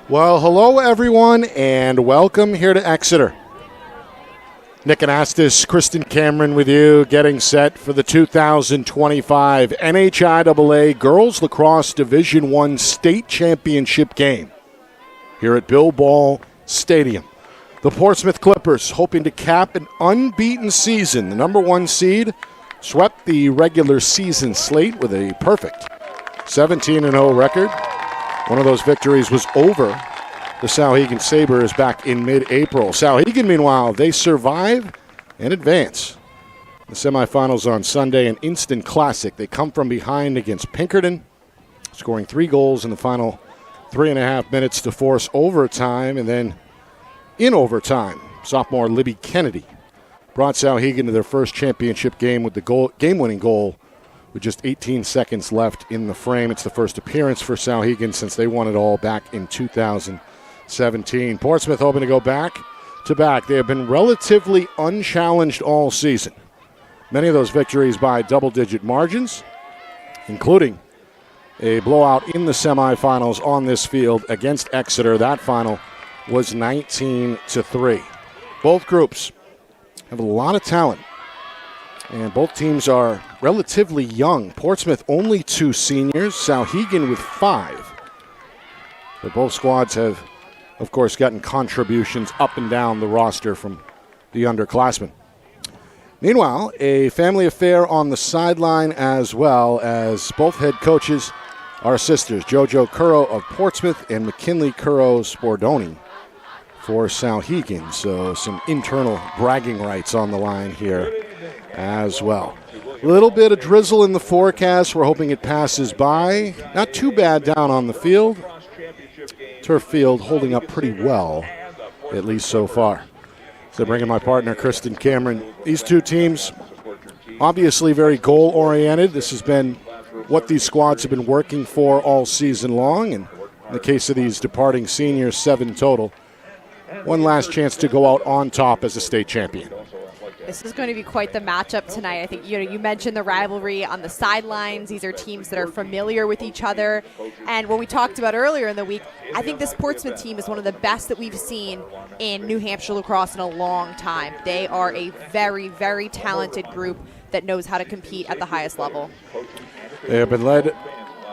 Well, hello everyone, and welcome here to Exeter. Nick Anastas, Kristen Cameron with you, getting set for the 2025 NHIAA Girls Lacrosse Division I State Championship game here at Bill Ball Stadium. The Portsmouth Clippers hoping to cap an unbeaten season. The number one seed swept the regular season slate with a perfect 17-0 record. One of those victories was over the Souhegan Sabres back in mid-April. Souhegan, meanwhile, they survive and advance. The semifinals on Sunday, an instant classic. They come from behind against Pinkerton, scoring 3 goals in the final 3.5 minutes to force overtime. And then in overtime, sophomore Libby Kennedy brought Souhegan to their first championship game with the game-winning goal with just 18 seconds left in the frame. It's the first appearance for Souhegan since they won it all back in 2017. Portsmouth hoping to go back to back. They have been relatively unchallenged all season. Many of those victories by double-digit margins, including a blowout in the semifinals on this field against Exeter. That final was 19-3. Both groups have a lot of talent, and both teams are relatively young. Portsmouth only 2 seniors, Souhegan with 5. But both squads have, of course, gotten contributions up and down the roster from the underclassmen. Meanwhile, a family affair on the sideline as well, as both head coaches are sisters, JoJo Curro of Portsmouth and McKinley Curro Spordoni for Souhegan. So some internal bragging rights on the line here as well. A little bit of drizzle in the forecast. We're hoping it passes by. Not too bad down on the field. Turf field holding up pretty well, at least so far. So bringing my partner, Kristen Cameron. These two teams, obviously very goal-oriented. This has been what these squads have been working for all season long. And in the case of these departing seniors, 7 total. One last chance to go out on top as a state champion. This is going to be quite the matchup tonight. I think you mentioned the rivalry on the sidelines. These are teams that are familiar with each other. And what we talked about earlier in the week, I think this Portsmouth team is one of the best that we've seen in New Hampshire lacrosse in a long time. They are a very, very talented group that knows how to compete at the highest level. They have been led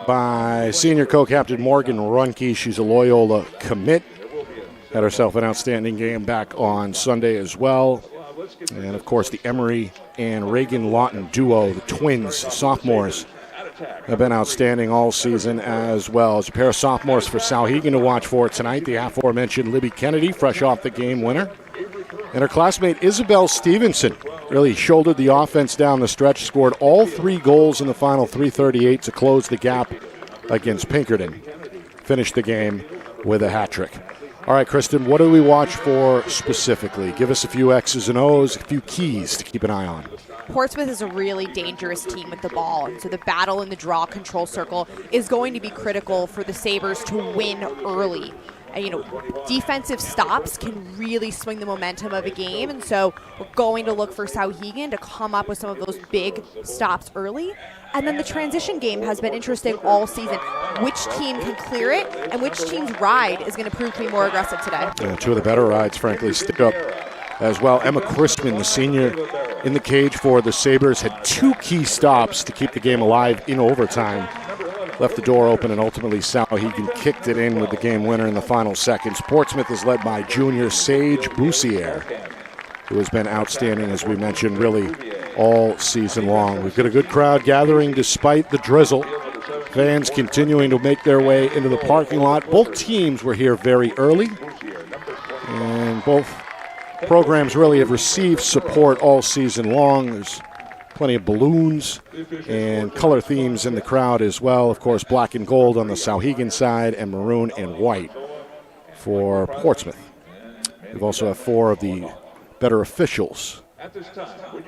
by senior co-captain Morgan Runke. She's a Loyola commit. Had herself an outstanding game back on Sunday as well. And, of course, the Emery and Reagan Lawton duo, the twins, sophomores, have been outstanding all season as well. As a pair of sophomores for Souhegan to watch for tonight, the aforementioned Libby Kennedy, fresh off the game winner. And her classmate Isabel Stevenson really shouldered the offense down the stretch, scored all 3 goals in the final 3:38 to close the gap against Pinkerton. Finished the game with a hat trick. All right, Kristen, what do we watch for specifically? Give us a few X's and O's, a few keys to keep an eye on. Portsmouth is a really dangerous team with the ball, and so the battle in the draw control circle is going to be critical for the Sabres to win early. Defensive stops can really swing the momentum of a game, and so we're going to look for Souhegan to come up with some of those big stops early. And then the transition game has been interesting all season. Which team can clear it and which team's ride is going to prove to be more aggressive today? Yeah, 2 of the better rides, frankly, stick up as well. Emma Crispin, the senior in the cage for the Sabres, had 2 key stops to keep the game alive in overtime. Left the door open, and ultimately Souhegan kicked it in with the game winner in the final seconds. Portsmouth is led by junior Sage Boussier, who has been outstanding, as we mentioned, really all season long. We've got a good crowd gathering despite the drizzle. Fans continuing to make their way into the parking lot. Both teams were here very early, and both programs really have received support all season long. There's plenty of balloons and color themes in the crowd as well. Of course, black and gold on the Souhegan side and maroon and white for Portsmouth. We've also have 4 of the better officials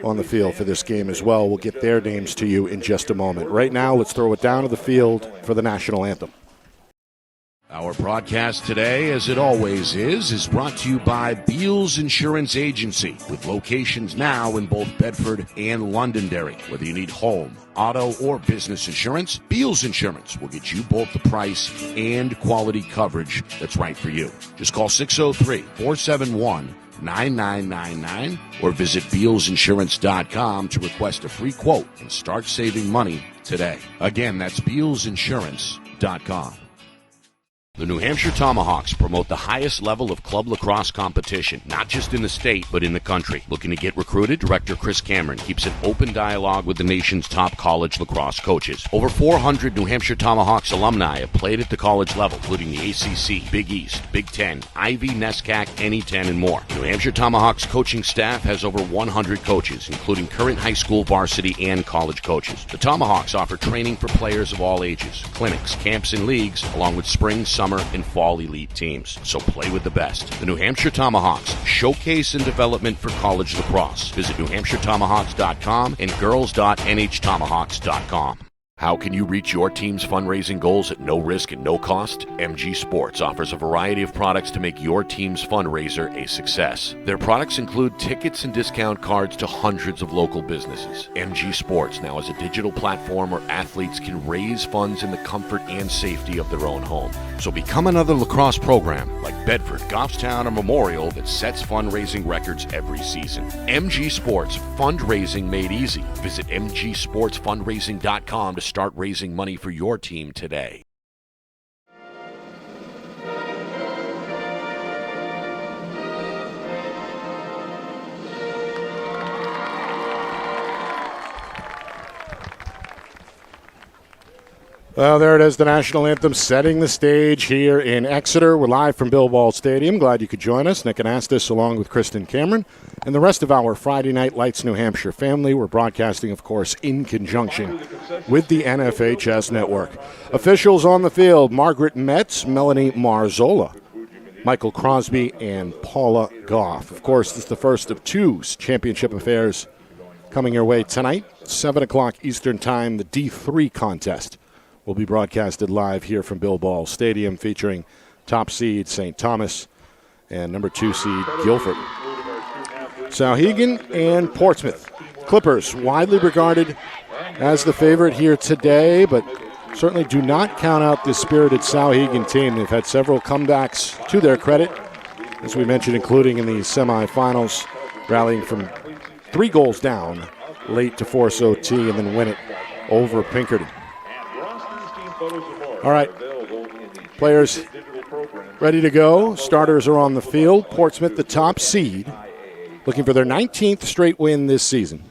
on the field for this game as well. We'll get their names to you in just a moment. Right now, let's throw it down to the field for the national anthem. Our broadcast today, as it always is brought to you by Beals Insurance Agency, with locations now in both Bedford and Londonderry. Whether you need home, auto, or business insurance, Beals Insurance will get you both the price and quality coverage that's right for you. Just call 603-471-9999 or visit BealsInsurance.com to request a free quote and start saving money today. Again, that's BealsInsurance.com. The New Hampshire Tomahawks promote the highest level of club lacrosse competition, not just in the state, but in the country. Looking to get recruited? Director Chris Cameron keeps an open dialogue with the nation's top college lacrosse coaches. Over 400 New Hampshire Tomahawks alumni have played at the college level, including the ACC, Big East, Big Ten, Ivy, NESCAC, NE10, and more. New Hampshire Tomahawks coaching staff has over 100 coaches, including current high school, varsity, and college coaches. The Tomahawks offer training for players of all ages, clinics, camps, and leagues, along with spring, summer, and fall elite teams. So play with the best. The New Hampshire Tomahawks, showcase and development for college lacrosse. Visit NewHampshireTomahawks.com and girls.nhtomahawks.com. How can you reach your team's fundraising goals at no risk and no cost? MG Sports offers a variety of products to make your team's fundraiser a success. Their products include tickets and discount cards to hundreds of local businesses. MG Sports now has a digital platform where athletes can raise funds in the comfort and safety of their own home. So become another lacrosse program like Bedford, Goffstown, or Memorial that sets fundraising records every season. MG Sports, fundraising made easy. Visit mgsportsfundraising.com to start raising money for your team today. Well, there it is, the national anthem setting the stage here in Exeter. We're live from Bill Ball Stadium. Glad you could join us. Nick Anastas along with Kristen Cameron and the rest of our Friday Night Lights New Hampshire family. We're broadcasting, of course, in conjunction with the NFHS Network. Officials on the field, Margaret Metz, Melanie Marzola, Michael Crosby, and Paula Goff. Of course, this is the first of two championship affairs coming your way tonight, 7 o'clock Eastern Time, the D3 contest will be broadcasted live here from Bill Ball Stadium, featuring top seed St. Thomas and number 2 seed Guilford. Souhegan and Portsmouth. Clippers, widely regarded as the favorite here today, but certainly do not count out this spirited Souhegan team. They've had several comebacks to their credit, as we mentioned, including in the semifinals, rallying from 3 goals down late to force OT and then win it over Pinkerton. All right, players ready to go. Starters are on the field. Portsmouth, the top seed, looking for their 19th straight win this season.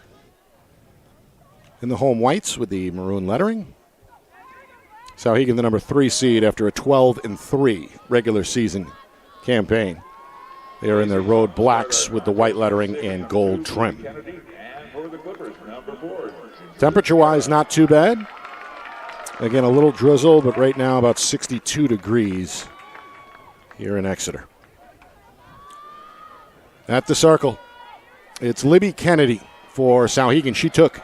In the home whites with the maroon lettering. Souhegan, the number 3 seed after a 12-3 regular season campaign. They are in their road blacks with the white lettering and gold trim. Temperature-wise, not too bad. Again, a little drizzle, but right now about 62 degrees here in Exeter. At the circle, it's Libby Kennedy for Souhegan. She took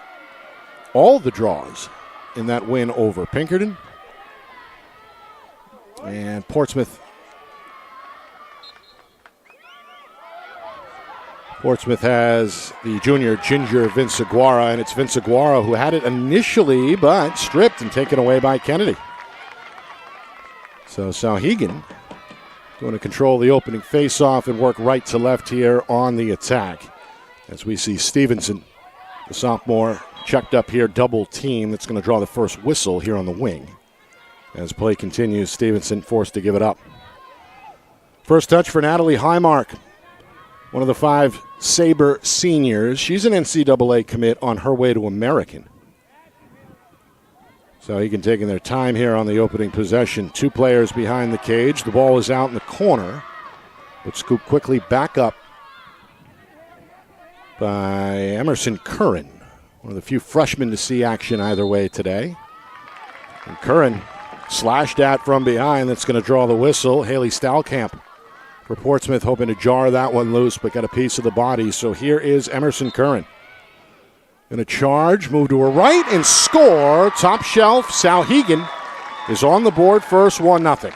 all the draws in that win over Pinkerton. And Portsmouth has the junior Ginger Vince Aguara, and it's Vince Aguara who had it initially, but stripped and taken away by Kennedy. So Souhegan going to control the opening faceoff and work right to left here on the attack. As we see Stevenson, the sophomore, checked up here, double team. That's going to draw the first whistle here on the wing. As play continues, Stevenson forced to give it up. First touch for Natalie Highmark, one of the 5 Sabre seniors. She's an NCAA commit on her way to American. Souhegan taking their time here on the opening possession. 2 players behind the cage. The ball is out in the corner, but scooped quickly back up by Emerson Curran, one of the few freshmen to see action either way today. And Curran slashed at from behind. That's going to draw the whistle. Haley Stalkamp for Portsmouth, hoping to jar that one loose, but got a piece of the body. So here is Emerson Curran. Going to charge, move to her right, and score. Top shelf, Souhegan is on the board first, 1-0.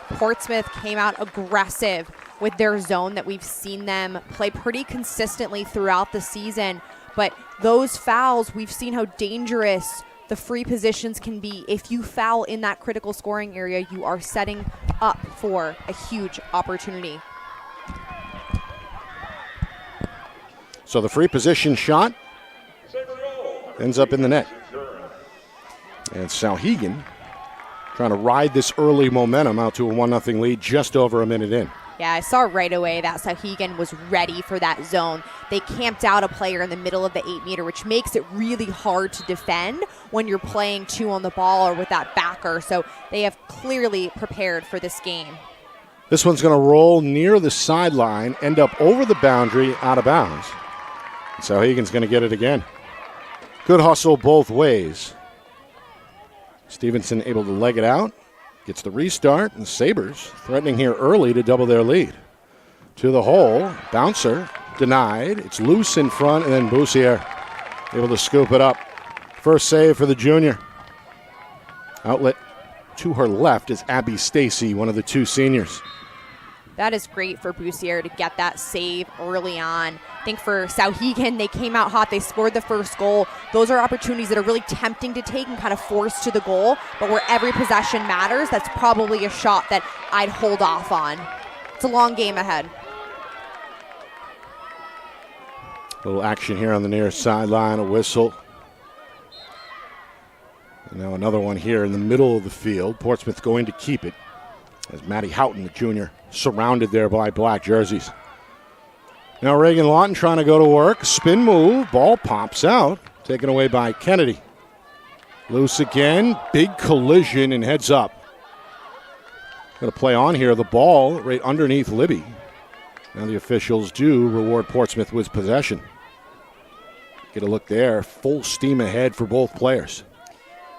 Portsmouth came out aggressive with their zone that we've seen them play pretty consistently throughout the season. But those fouls, we've seen how dangerous the free positions can be. If you foul in that critical scoring area, you are setting up for a huge opportunity. So the free position shot ends up in the net. And Souhegan trying to ride this early momentum out to a 1-0 lead just over a minute in. Yeah, I saw right away that Souhegan was ready for that zone. They camped out a player in the middle of the 8-meter, which makes it really hard to defend when you're playing 2 on the ball or with that backer. So they have clearly prepared for this game. This one's going to roll near the sideline, end up over the boundary, out of bounds. Souhegan's going to get it again. Good hustle both ways. Stevenson able to leg it out. Gets the restart, and the Sabres threatening here early to double their lead. To the hole, bouncer, denied. It's loose in front, and then Boussier able to scoop it up. First save for the junior. Outlet to her left is Abby Stacy, one of the 2 seniors. That is great for Boussier to get that save early on. I think for Souhegan, they came out hot. They scored the first goal. Those are opportunities that are really tempting to take and kind of force to the goal. But where every possession matters, that's probably a shot that I'd hold off on. It's a long game ahead. A little action here on the near sideline, a whistle. And now another one here in the middle of the field. Portsmouth going to keep it as Maddie Houghton, the junior, surrounded there by black jerseys. Now Reagan Lawton trying to go to work. Spin move. Ball pops out. Taken away by Kennedy. Loose again. Big collision and heads up. Going to play on here. The ball right underneath Libby. Now the officials do reward Portsmouth with possession. Get a look there. Full steam ahead for both players.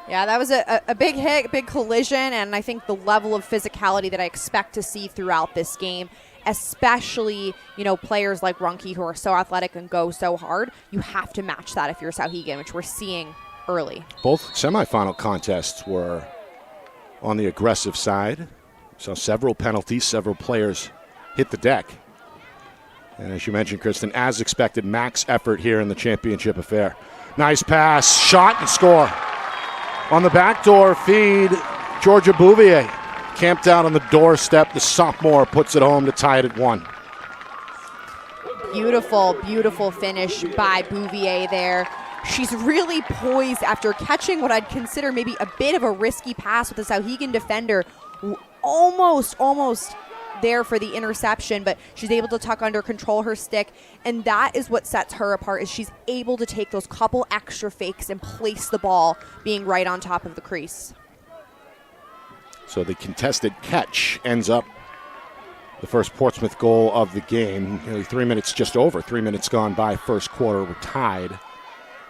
Yeah, that was a big hit, big collision, and I think the level of physicality that I expect to see throughout this game, especially, players like Runke who are so athletic and go so hard, you have to match that if you're Souhegan, which we're seeing early. Both semifinal contests were on the aggressive side. Saw several penalties, several players hit the deck. And as you mentioned, Kristen, as expected, max effort here in the championship affair. Nice pass, shot, and score. On the backdoor feed, Georgia Bouvier camped out on the doorstep. The sophomore puts it home to tie it at 1. Beautiful, beautiful finish by Bouvier there. She's really poised after catching what I'd consider maybe a bit of a risky pass with the Souhegan defender. Almost there for the interception, but she's able to tuck under, control her stick, and that is what sets her apart, is she's able to take those couple extra fakes and place the ball being right on top of the crease. So the contested catch ends up the first Portsmouth goal of the game. Nearly 3 minutes, just over 3 minutes gone by first quarter. We're tied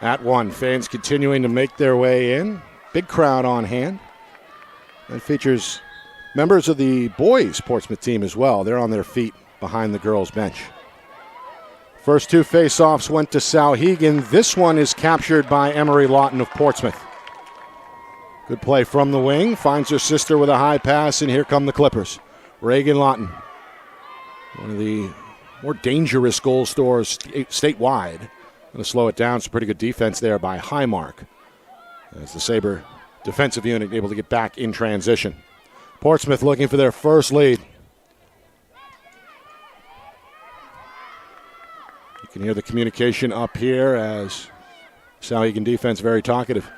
at 1. Fans continuing to make their way in. Big crowd on hand. That features members of the boys' Portsmouth team as well. They're on their feet behind the girls' bench. First 2 face-offs went to Souhegan. This one is captured by Emery Lawton of Portsmouth. Good play from the wing. Finds her sister with a high pass, and here come the Clippers. Reagan Lawton, one of the more dangerous goal scorers statewide. Going to slow it down. Some pretty good defense there by Highmark, as the Sabre defensive unit able to get back in transition. Portsmouth looking for their first lead. You can hear the communication up here as Souhegan defense very talkative.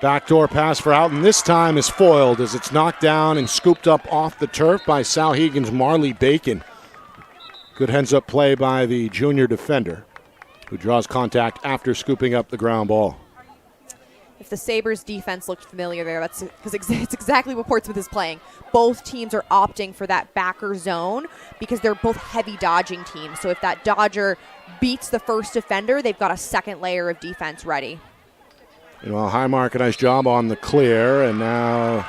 Backdoor pass for Houghton. This time is foiled as it's knocked down and scooped up off the turf by Souhegan's Marley Bacon. Good heads-up play by the junior defender, who draws contact after scooping up the ground ball. If the Sabres defense looked familiar there, that's because it's exactly what Portsmouth is playing. Both teams are opting for that backer zone because they're both heavy dodging teams. So if that dodger beats the first defender, they've got a second layer of defense ready. Highmark, a nice job on the clear, and now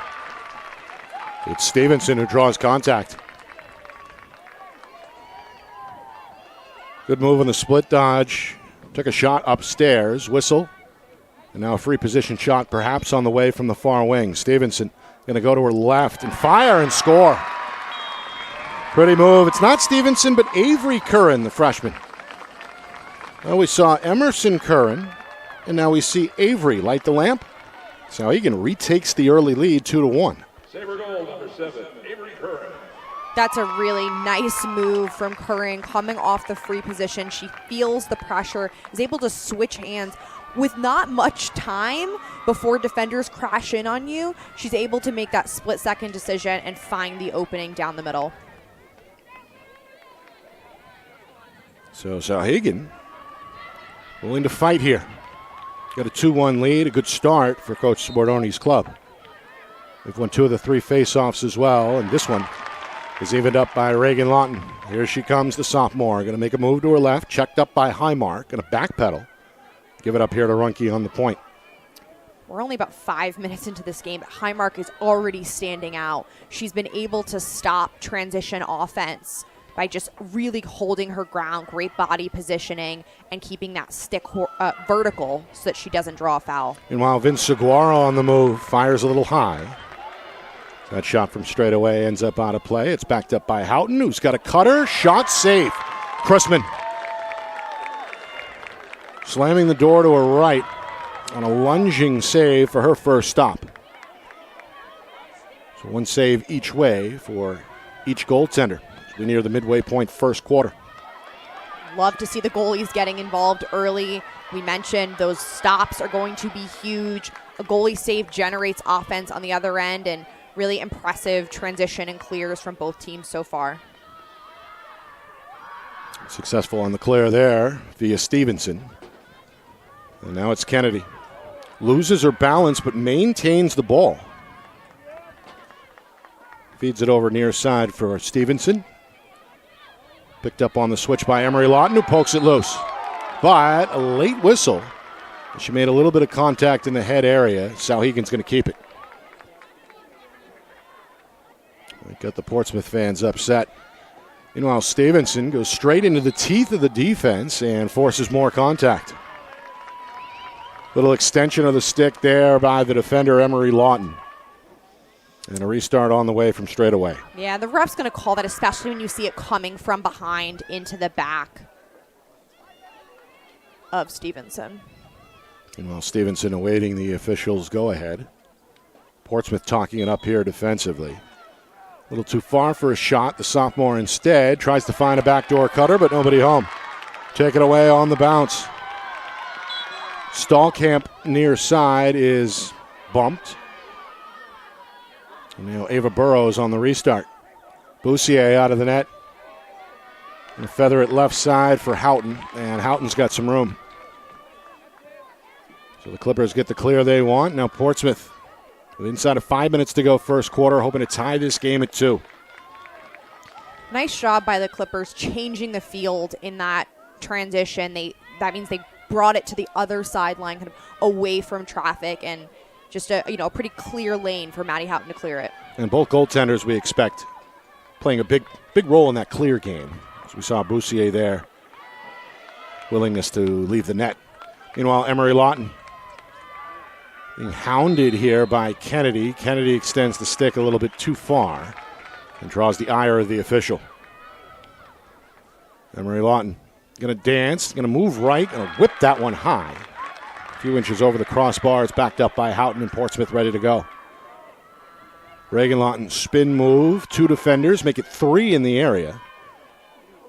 it's Stevenson who draws contact. Good move on the split dodge. Took a shot upstairs, whistle. And now a free position shot perhaps on the way from the far wing. Stevenson going to go to her left and fire and score. Pretty move. It's not Stevenson, but Avery Curran, the freshman. Well, we saw Emerson Curran, and now we see Avery light the lamp. Souhegan retakes the early lead 2-1. Saber goal, number 7, Avery Curran. That's a really nice move from Curran coming off the free position. She feels the pressure, is able to switch hands with not much time before defenders crash in on you. She's able to make that split-second decision and find the opening down the middle. So Souhegan willing to fight here. Got a 2-1 lead, a good start for Coach Bordoni's club. They've won 2 of the 3 face-offs as well, and this one is evened up by Reagan Lawton. Here she comes, the sophomore. Going to make a move to her left, checked up by Highmark, and a backpedal. Give it up here to Runke on the point. We're only about 5 minutes into this game, but Highmark is already standing out. She's been able to stop transition offense by just really holding her ground, great body positioning, and keeping that stick vertical so that she doesn't draw a foul. Meanwhile, Vince Saguaro on the move, fires a little high. That shot from straight away ends up out of play. It's backed up by Houghton, who's got a cutter. Shot safe. Chrisman slamming the door to her right on a lunging save for her first stop. So 1 save each way for each goaltender. We're near the midway point first quarter. Love to see the goalies getting involved early. We mentioned those stops are going to be huge. A goalie save generates offense on the other end, and really impressive transition and clears from both teams so far. Successful on the clear there via Stevenson. And now it's Kennedy. Loses her balance but maintains the ball. Feeds it over near side for Stevenson. Picked up on the switch by Emery Lawton, who pokes it loose. But a late whistle. She made a little bit of contact in the head area. Souhegan's going to keep it. Got the Portsmouth fans upset. Meanwhile, Stevenson goes straight into the teeth of the defense and forces more contact. Little extension of the stick there by the defender, Emery Lawton. And a restart on the way from straight away. Yeah, the ref's going to call that, especially when you see it coming from behind into the back of Stevenson. Meanwhile, Stevenson awaiting the officials' go-ahead. Portsmouth talking it up here defensively. A little too far for a shot. The sophomore instead tries to find a backdoor cutter, but nobody home. Take it away on the bounce. Stallkamp near side is bumped. And now Ava Burrows on the restart. Boussier out of the net. And feather it left side for Houghton, and Houghton's got some room. So the Clippers get the clear they want. Now Portsmouth, with inside of 5 minutes to go first quarter, hoping to tie this game at 2. Nice job by the Clippers changing the field in that transition. That means they brought it to the other sideline, kind of away from traffic, and just a pretty clear lane for Maddie Houghton to clear it. And both goaltenders we expect playing a big role in that clear game. As we saw Boussier there, willingness to leave the net. Meanwhile, Emery Lawton being hounded here by Kennedy. Kennedy extends the stick a little bit too far and draws the ire of the official. Emery Lawton going to dance, going to move right, going to whip that one high. A few inches over the crossbar. It's backed up by Houghton, and Portsmouth ready to go. Reagan Lawton spin move, 2 defenders, make it 3 in the area.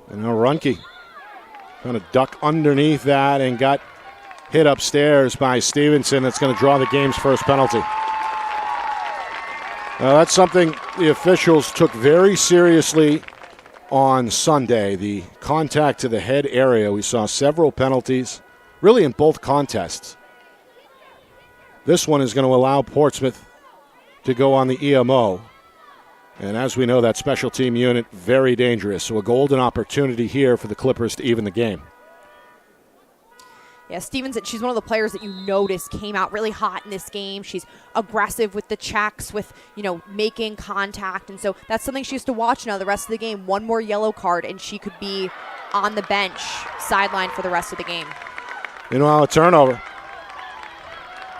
And now Runke trying to duck underneath that and got hit upstairs by Stevenson. That's going to draw the game's first penalty. Now that's something the officials took very seriously on Sunday. The contact to the head area. We saw several penalties, really in both contests. This one is going to allow Portsmouth to go on the EMO. And as we know, that special team unit, very dangerous. So a golden opportunity here for the Clippers to even the game. Yeah, Stevenson, she's one of the players that you notice came out really hot in this game. She's aggressive with the checks, with, making contact. And so that's something she has to watch now the rest of the game. One more yellow card, and she could be on the bench, sidelined for the rest of the game. Meanwhile, a turnover.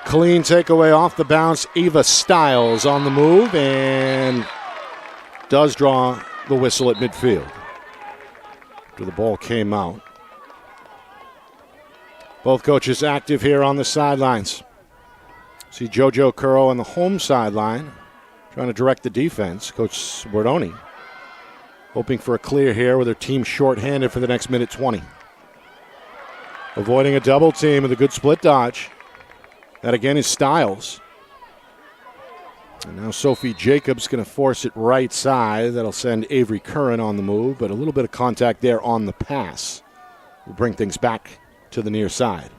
Clean takeaway off the bounce. Eva Stiles on the move and does draw the whistle at midfield after the ball came out. Both coaches active here on the sidelines. See JoJo Curro on the home sideline trying to direct the defense. Coach Bordoni hoping for a clear here with her team shorthanded for the next minute 20. Avoiding a double team with a good split dodge. That again is Stiles. And now Sophie Jacobs going to force it right side. That'll send Avery Curran on the move, but a little bit of contact there on the pass will bring things back to the near side.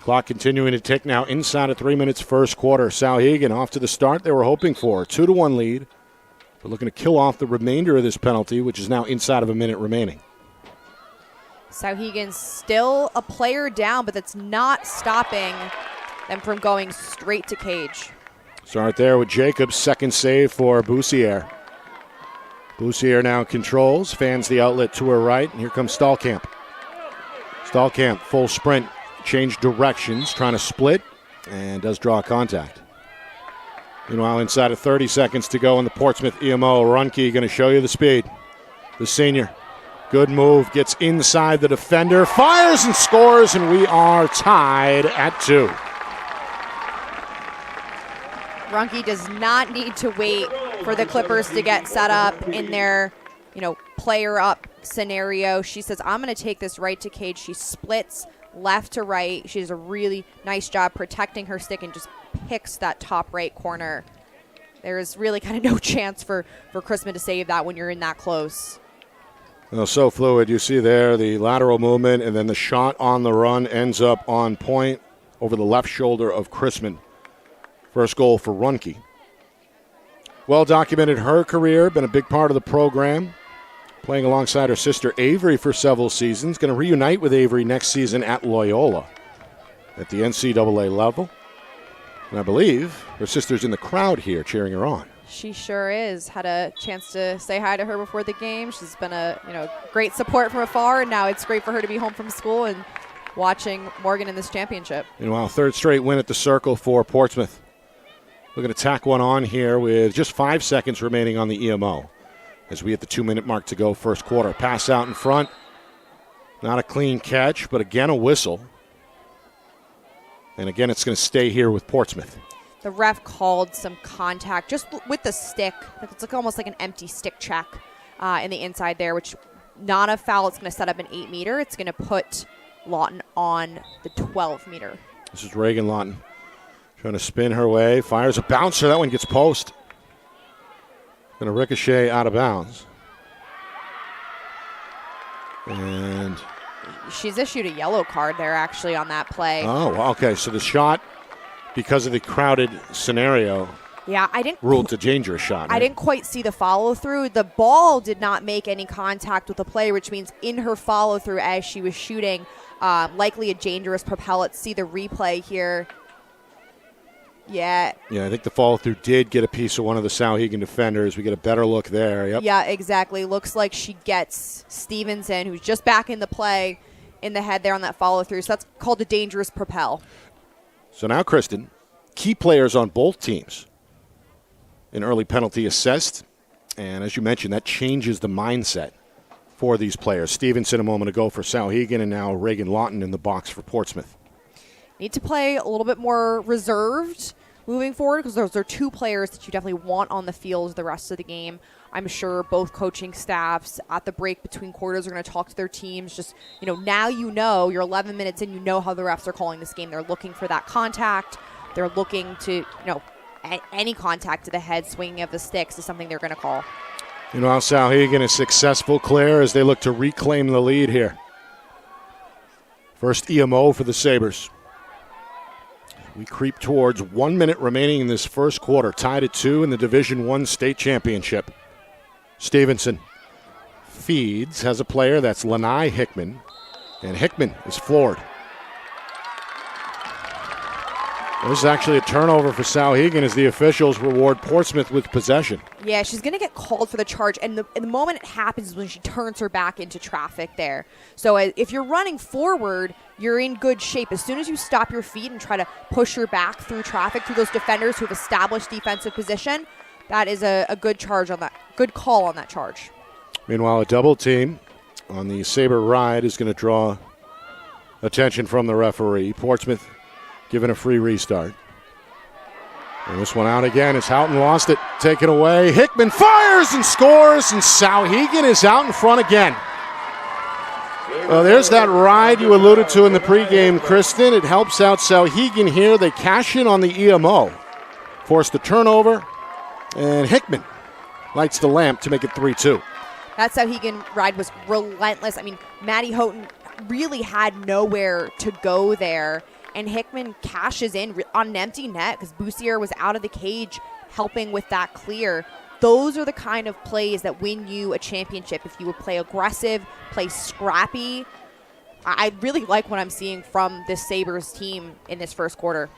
Clock continuing to tick now inside of 3 minutes first quarter. Souhegan off to the start they were hoping for. 2-1 lead. They're looking to kill off the remainder of this penalty, which is now inside of a minute remaining. Souhegan's still a player down, but that's not stopping them from going straight to cage. Start there with Jacobs, second save for Boussier. Boussier now controls, fans the outlet to her right, and here comes Stallkamp. Stallkamp, full sprint, change directions, trying to split, and does draw contact. Meanwhile, inside of 30 seconds to go in the Portsmouth EMO, Runke going to show you the speed. The senior, good move, gets inside the defender, fires and scores, and we are tied at 2. Runke does not need to wait for the Clippers to get set up in their, player up scenario. She says, I'm going to take this right to cage. She splits left to right. She does a really nice job protecting her stick and just picks that top right corner. There is really kind of no chance for Chrisman to save that when you're in that close. Well, so fluid. You see there the lateral movement, and then the shot on the run ends up on point over the left shoulder of Chrisman. First goal for Runke. Well documented her career, been a big part of the program. Playing alongside her sister Avery for several seasons. Going to reunite with Avery next season at Loyola at the NCAA level. And I believe her sister's in the crowd here cheering her on. She sure is. Had a chance to say hi to her before the game. She's been a great support from afar, and now it's great for her to be home from school and watching Morgan in this championship. Meanwhile, third straight win at the Circle for Portsmouth. Looking to tack one on here with just 5 seconds remaining on the EMO. As we hit the 2-minute mark to go first quarter. Pass out in front. Not a clean catch, but again a whistle. And again, it's going to stay here with Portsmouth. The ref called some contact just with the stick. It's almost like an empty stick check in the inside there, which not a foul. It's going to set up an 8-meter. It's going to put Lawton on the 12-meter. This is Reagan Lawton trying to spin her way. Fires a bouncer. That one gets post. Going to ricochet out of bounds. And she's issued a yellow card there actually on that play. Oh, okay. So the shot, because of the crowded scenario, ruled a dangerous shot. Right? I didn't quite see the follow through. The ball did not make any contact with the player, which means in her follow through as she was shooting, likely a dangerous propel. Let's see the replay here. Yeah, I think the follow-through did get a piece of one of the Souhegan defenders. We get a better look there. Yep. Yeah, exactly. Looks like she gets Stevenson, who's just back in the play, in the head there on that follow-through. So that's called a dangerous propel. So now, Kristen, key players on both teams. An early penalty assessed. And as you mentioned, that changes the mindset for these players. Stevenson a moment ago for Souhegan, and now Reagan Lawton in the box for Portsmouth. Need to play a little bit more reserved moving forward, because those are two players that you definitely want on the field the rest of the game. I'm sure both coaching staffs at the break between quarters are going to talk to their teams. Just, now you're 11 minutes in, how the refs are calling this game. They're looking for that contact. They're looking to, any contact to the head, swinging of the sticks is something they're going to call. Souhegan is successful, Claire, as they look to reclaim the lead here. First EMO for the Sabres. We creep towards 1 minute remaining in this first quarter, tied at 2 in the Division I state championship. Stevenson feeds, has a player, that's Lanai Hickman, and Hickman is floored. This is actually a turnover for Souhegan as the officials reward Portsmouth with possession. Yeah, she's going to get called for the charge, and the moment it happens is when she turns her back into traffic there. So if you're running forward, you're in good shape. As soon as you stop your feet and try to push her back through traffic, through those defenders who have established defensive position, that is a good charge on that. Good call on that charge. Meanwhile, a double team on the Sabre ride is going to draw attention from the referee. Portsmouth given a free restart. And this one out again as Houghton lost it. Taken away. Hickman fires and scores, and Souhegan is out in front again. Well, there's that ride you alluded to in the pregame, Kristen. It helps out Souhegan here. They cash in on the EMO. Force the turnover, and Hickman lights the lamp to make it 3-2. That Souhegan ride was relentless. I mean, Maddie Houghton really had nowhere to go there, and Hickman cashes in on an empty net because Boussier was out of the cage helping with that clear. Those are the kind of plays that win you a championship. If you would play aggressive, play scrappy. I really like what I'm seeing from this Sabres team in this first quarter.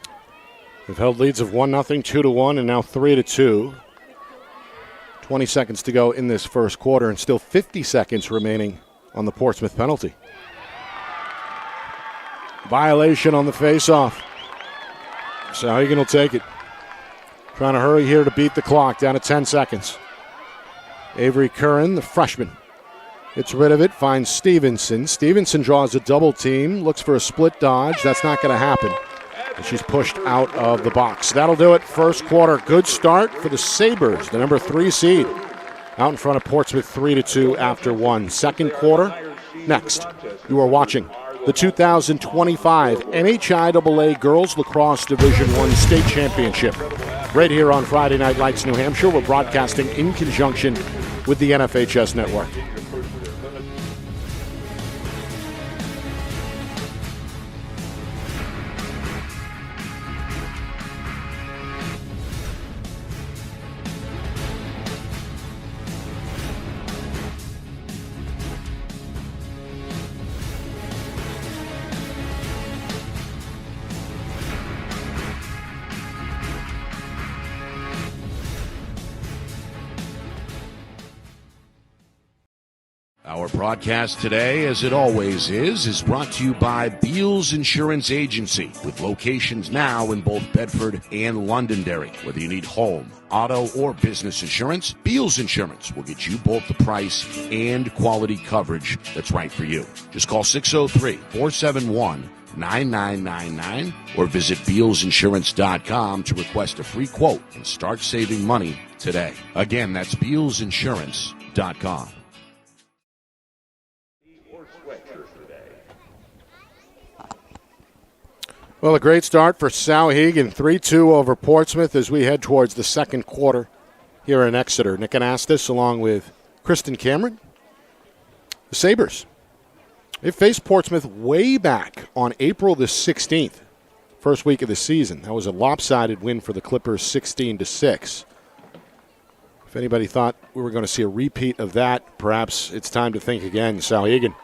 They've held leads of 1-0, 2-1, and now 3-2. 20 seconds to go in this first quarter, and still 50 seconds remaining on the Portsmouth penalty. Violation on the faceoff. Souhegan will take it. Trying to hurry here to beat the clock, down to 10 seconds. Avery Curran, the freshman, gets rid of it, finds Stevenson. Stevenson draws a double team, looks for a split dodge. That's not going to happen. And she's pushed out of the box. That'll do it. First quarter. Good start for the Sabres, the number 3 seed. Out in front of Portsmouth 3-2 after one. Second quarter. Next, you are watching the 2025 NHIAA Girls Lacrosse Division I State Championship. Right here on Friday Night Lights, New Hampshire. We're broadcasting in conjunction with the NFHS Network. Our broadcast today, as it always is brought to you by Beals Insurance Agency, with locations now in both Bedford and Londonderry. Whether you need home, auto, or business insurance, Beals Insurance will get you both the price and quality coverage that's right for you. Just call 603-471-9999 or visit BealsInsurance.com to request a free quote and start saving money today. Again, that's BealsInsurance.com. Well, a great start for Souhegan, 3-2 over Portsmouth as we head towards the second quarter here in Exeter. Nick Anastas along with Kristen Cameron. The Sabres, they faced Portsmouth way back on April the 16th, first week of the season. That was a lopsided win for the Clippers, 16-6. If anybody thought we were going to see a repeat of that, perhaps it's time to think again. Souhegan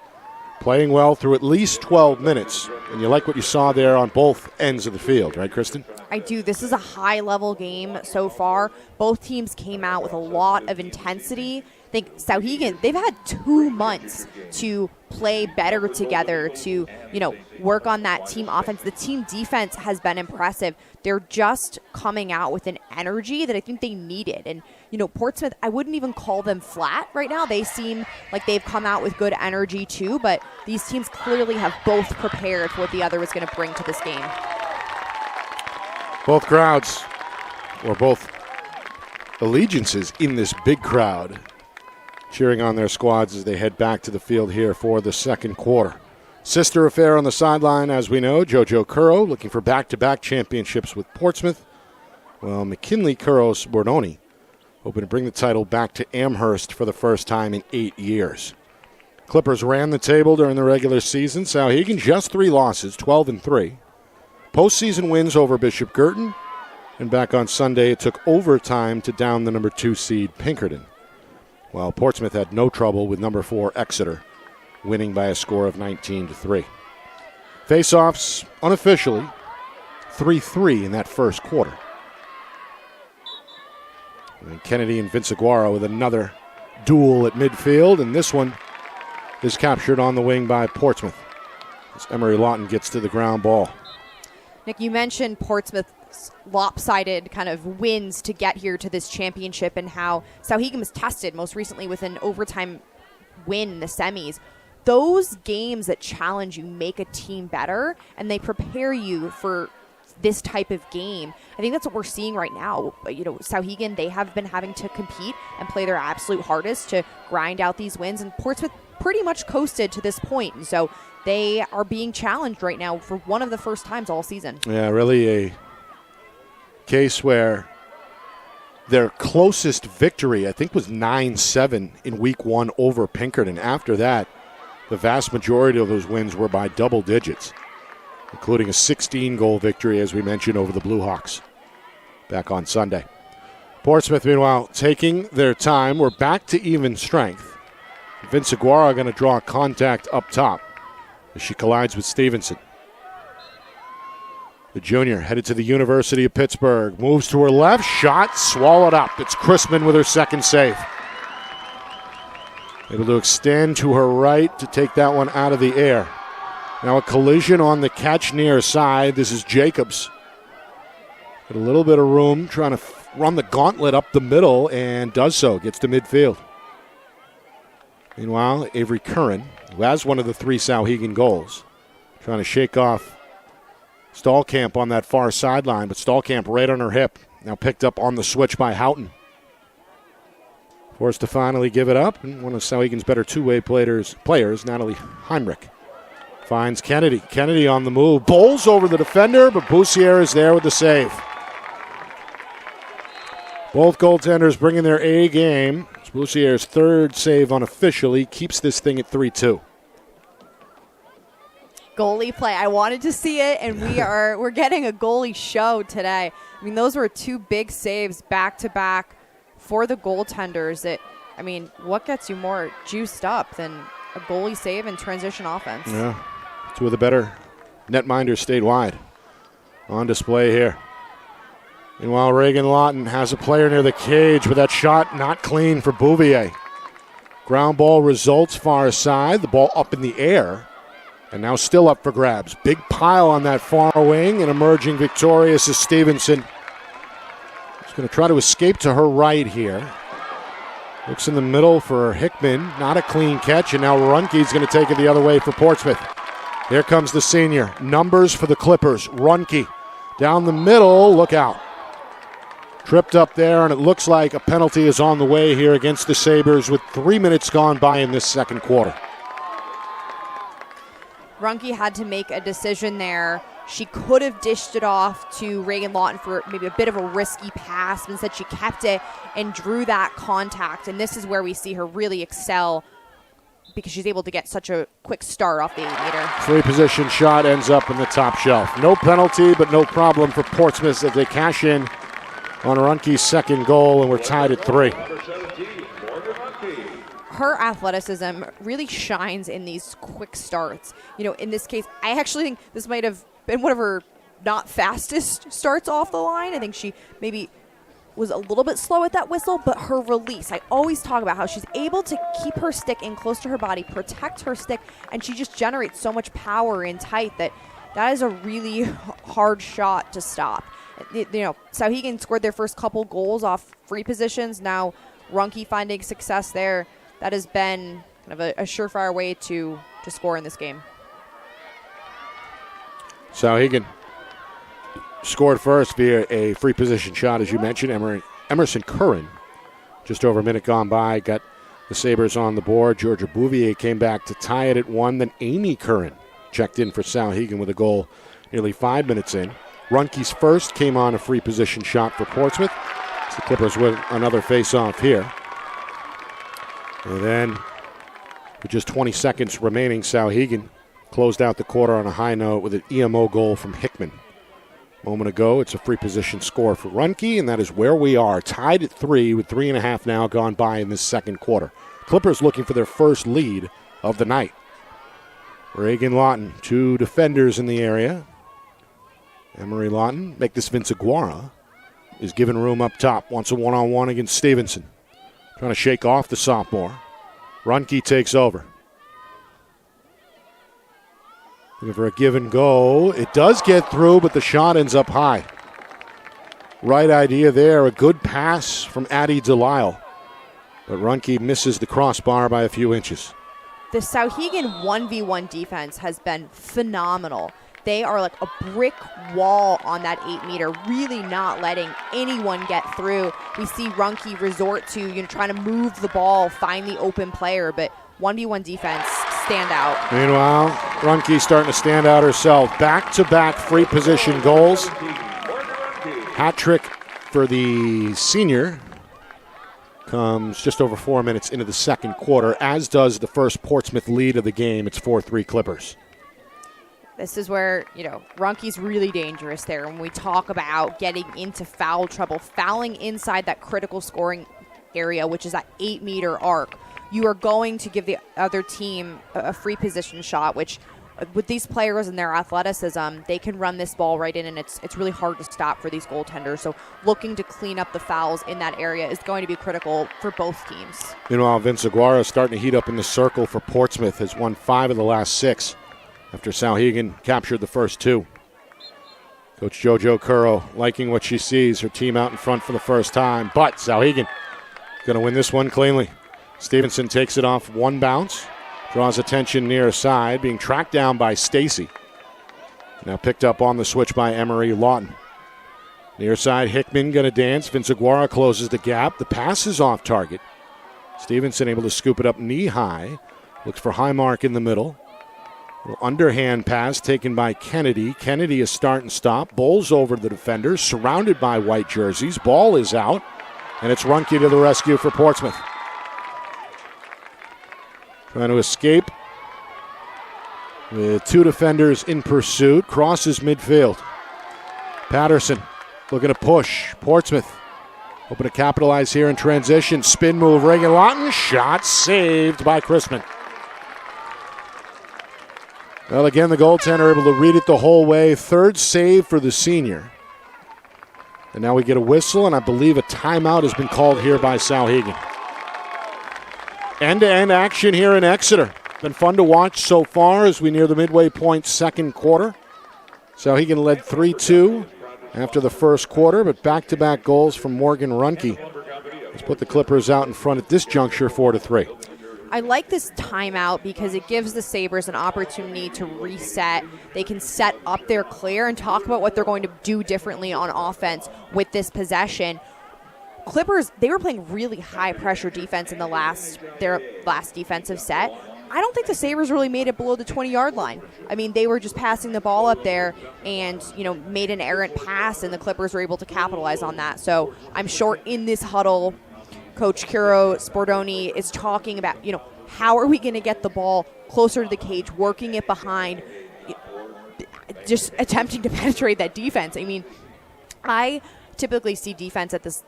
playing well through at least 12 minutes. And you like what you saw there on both ends of the field, right, Kristen? I do. This is a high-level game so far. Both teams came out with a lot of intensity. I think Souhegan, they've had 2 months to play better together, to, work on that team offense. The team defense has been impressive. They're just coming out with an energy that I think they needed. And, Portsmouth, I wouldn't even call them flat right now. They seem like they've come out with good energy too, but these teams clearly have both prepared for what the other is going to bring to this game. Both crowds, or both allegiances in this big crowd, cheering on their squads as they head back to the field here for the second quarter. Sister affair on the sideline, as we know. JoJo Curro looking for back-to-back championships with Portsmouth. Well, McKinley Curros-Bordoni hoping to bring the title back to Amherst for the first time in 8 years. Clippers ran the table during the regular season. Souhegan just 3 losses, 12-3. Postseason wins over Bishop Girton. And back on Sunday, it took overtime to down the number 2 seed Pinkerton. While Portsmouth had no trouble with number 4 Exeter, winning by a score of 19-3. Face-offs, unofficially, 3-3 in that first quarter. And Kennedy and Vince Aguero with another duel at midfield, and this one is captured on the wing by Portsmouth as Emery Lawton gets to the ground ball. Nick, you mentioned Portsmouth lopsided kind of wins to get here to this championship, and how Souhegan was tested most recently with an overtime win in the semis. Those games that challenge you make a team better, and they prepare you for this type of game. I think that's what we're seeing right now. Souhegan, they have been having to compete and play their absolute hardest to grind out these wins, and Portsmouth pretty much coasted to this point, and so they are being challenged right now for one of the first times all season. Yeah, really a case where their closest victory, I think, was 9-7 in week 1 over Pinkerton. After that, the vast majority of those wins were by double digits, including a 16-goal victory, as we mentioned, over the Blue Hawks back on Sunday. Portsmouth, meanwhile, taking their time. We're back to even strength. Vince Aguara going to draw contact up top as she collides with Stevenson. The junior headed to the University of Pittsburgh. Moves to her left. Shot swallowed up. It's Chrisman with her second save. Able to extend to her right to take that one out of the air. Now a collision on the catch near side. This is Jacobs. Got a little bit of room trying to run the gauntlet up the middle and does so. Gets to midfield. Meanwhile, Avery Curran, who has one of the 3 Souhegan goals, trying to shake off Stallkamp on that far sideline, but Stallkamp right on her hip. Now picked up on the switch by Houghton. Forced to finally give it up, and one of Souhegan's better two-way players, Natalie Heinrich, finds Kennedy. Kennedy on the move, bowls over the defender, but Boussier is there with the save. Both goaltenders bringing their A game. It's Boussier's 3rd save unofficially, keeps this thing at 3-2. Goalie play. I wanted to see it, and we're getting a goalie show today. I mean, those were 2 big saves back to back for the goaltenders. What gets you more juiced up than a goalie save and transition offense? Yeah, 2 of the better netminders statewide on display here. Meanwhile, Reagan Lawton has a player near the cage, with that shot not clean for Bouvier. Ground ball results far side, the ball up in the air. And now still up for grabs. Big pile on that far wing, and emerging victorious is Stevenson. She's going to try to escape to her right here. Looks in the middle for Hickman. Not a clean catch, and now Runke's going to take it the other way for Portsmouth. Here comes the senior. Numbers for the Clippers. Runke down the middle. Look out. Tripped up there, and it looks like a penalty is on the way here against the Sabres with 3 minutes gone by in this second quarter. Runke had to make a decision there. She could have dished it off to Reagan Lawton for maybe a bit of a risky pass, but instead she kept it and drew that contact. And this is where we see her really excel, because she's able to get such a quick start off the 8-meter. 3-position shot ends up in the top shelf. No penalty, but no problem for Portsmouth as they cash in on Runke's second goal, and we're tied at 3. Her athleticism really shines in these quick starts. In this case, I actually think this might have been one of her not fastest starts off the line. I think she maybe was a little bit slow at that whistle, but her release, I always talk about how she's able to keep her stick in close to her body, protect her stick, and she just generates so much power in tight that is a really hard shot to stop. Souhegan scored their first couple goals off free positions. Now Runke finding success there. That has been kind of a surefire way to score in this game. Souhegan scored first via a free position shot, as you mentioned. Emerson Curran, just over a minute gone by, got the Sabres on the board. Georgia Bouvier came back to tie it at 1. Then Amy Curran checked in for Souhegan with a goal nearly 5 minutes in. Runke's first came on a free position shot for Portsmouth. The Clippers with another face-off here. And then, with just 20 seconds remaining, Souhegan closed out the quarter on a high note with an EMO goal from Hickman. A moment ago, it's a free position score for Runke, and that is where we are, tied at 3 with 3.5 now gone by in this second quarter. Clippers looking for their first lead of the night. Reagan Lawton, 2 defenders in the area. Emery Lawton, make this Vince Aguara, is given room up top, wants a one-on-one against Stevenson. Trying to shake off the sophomore. Runke takes over. Looking for a give and go. It does get through, but the shot ends up high. right idea there. A good pass from Addie Delisle. But Ruhnke misses the crossbar by a few inches. The Souhegan 1v1 defense has been phenomenal. They are like a brick wall on that 8-meter, really not letting anyone get through. We see Ruhnke resort to trying to move the ball, find the open player, but 1v1 defense stand out. Meanwhile, Ruhnke starting to stand out herself. Back-to-back free position goals. Hat trick for the senior comes just over 4 minutes into the second quarter, as does the first Portsmouth lead of the game. It's 4-3 Clippers. This is where, Ruhnke's really dangerous there. When we talk about getting into foul trouble, fouling inside that critical scoring area, which is that 8-meter arc, you are going to give the other team a free position shot, which with these players and their athleticism, they can run this ball right in, and it's really hard to stop for these goaltenders. So looking to clean up the fouls in that area is going to be critical for both teams. Meanwhile, Vince Aguara starting to heat up in the circle for Portsmouth, has won 5 of the last 6 after Souhegan captured the first 2. Coach JoJo Curro liking what she sees, her team out in front for the first time, but Souhegan going to win this one cleanly. Stevenson takes it off one bounce, draws attention near side, being tracked down by Stacy. Now picked up on the switch by Emery Lawton. Near side, Hickman going to dance. Vince Aguara closes the gap. The pass is off target. Stevenson able to scoop it up knee high. Looks for Highmark in the middle. Little underhand pass taken by Kennedy. Kennedy is start and stop. Bowls over the defenders, surrounded by white jerseys. Ball is out, and it's Ruhnke to the rescue for Portsmouth. Trying to escape with 2 defenders in pursuit. Crosses midfield. Patterson looking to push. Portsmouth hoping to capitalize here in transition. Spin move, Reagan Lawton. Shot saved by Chrisman. Well, again, the goaltender able to read it the whole way. Third save for the senior. And now we get a whistle, and I believe a timeout has been called here by Souhegan. End-to-end action here in Exeter. Been fun to watch so far as we near the midway point second quarter. Souhegan led 3-2 after the first quarter, but back-to-back goals from Morgan Ruhnke has put the Clippers out in front at this juncture 4-3. I like this timeout because it gives the Sabres an opportunity to reset. They can set up their clear and talk about what they're going to do differently on offense with this possession. Clippers, they were playing really high-pressure defense in their last defensive set. I don't think the Sabres really made it below the 20-yard line. I mean, they were just passing the ball up there and, made an errant pass, and the Clippers were able to capitalize on that. So I'm sure in this huddle, Coach Kuro Spordoni is talking about, how are we going to get the ball closer to the cage, working it behind, just attempting to penetrate that defense. I mean, I typically see defense at this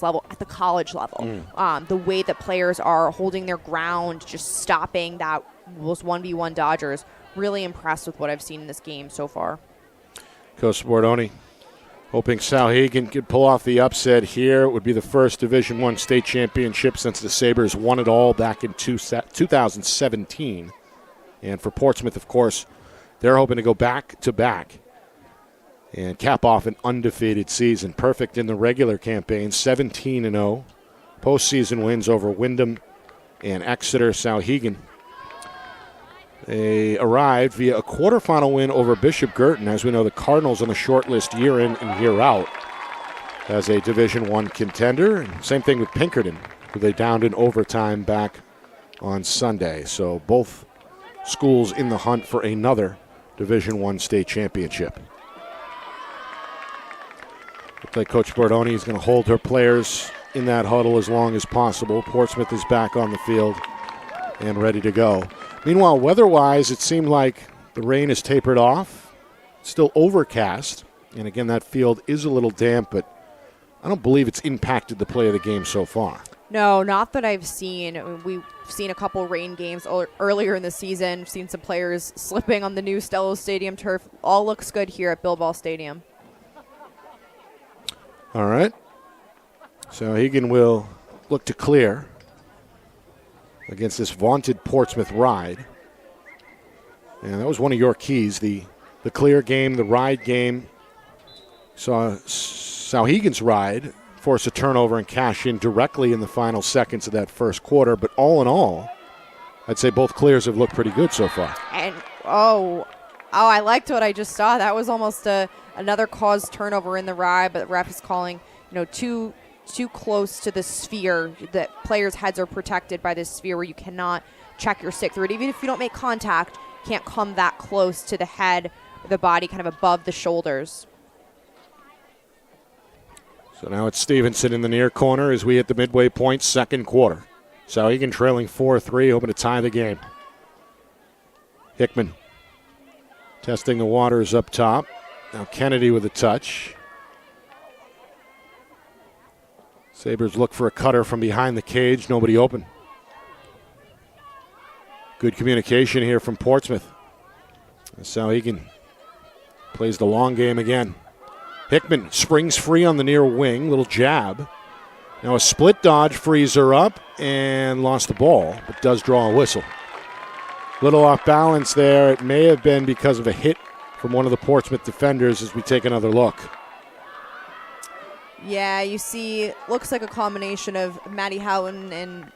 level, at the college level. The way that players are holding their ground, just stopping those 1v1 Dodgers. Really impressed with what I've seen in this game so far. Coach Spordoni hoping Souhegan could pull off the upset here. It would be the first Division I state championship since the Sabres won it all back in 2017. And for Portsmouth, of course, they're hoping to go back-to-back and cap off an undefeated season. Perfect in the regular campaign, 17-0. Postseason wins over Wyndham and Exeter. Souhegan, they arrived via a quarterfinal win over Bishop Girton. As we know, the Cardinals on the short list year in and year out as a Division I contender. And same thing with Pinkerton, who they downed in overtime back on Sunday. So both schools in the hunt for another Division I state championship. Looks like Coach Bordoni is going to hold her players in that huddle as long as possible. Portsmouth is back on the field and ready to go. Meanwhile, weather-wise, it seemed like the rain has tapered off. Still overcast. And again, that field is a little damp, but I don't believe it's impacted the play of the game so far. No, not that I've seen. We've seen a couple rain games earlier in the season. We've seen some players slipping on the new Stello Stadium turf. All looks good here at Bilbao Stadium. All right. So Souhegan will look to clear against this vaunted Portsmouth ride. And that was one of your keys, the clear game, the ride game. Saw Souhegan's ride force a turnover and cash in directly in the final seconds of that first quarter. But all in all, I'd say both clears have looked pretty good so far. And, I liked what I just saw. That was almost another caused turnover in the ride, but the ref is calling, too close to the sphere. That players' heads are protected by this sphere where you cannot check your stick through it. Even if you don't make contact, you can't come that close to the head or the body, kind of above the shoulders. So now it's Stevenson in the near corner as we hit the midway point, second quarter. Souhegan trailing 4-3, hoping to tie the game. Hickman testing the waters up top. Now Kennedy with a touch. Sabres look for a cutter from behind the cage. Nobody open. Good communication here from Portsmouth. Souhegan plays the long game again. Hickman springs free on the near wing. Little jab. Now a split dodge frees her up and lost the ball, but does draw a whistle. Little off balance there. It may have been because of a hit from one of the Portsmouth defenders as we take another look. Yeah, you see, looks like a combination of Maddie Houghton and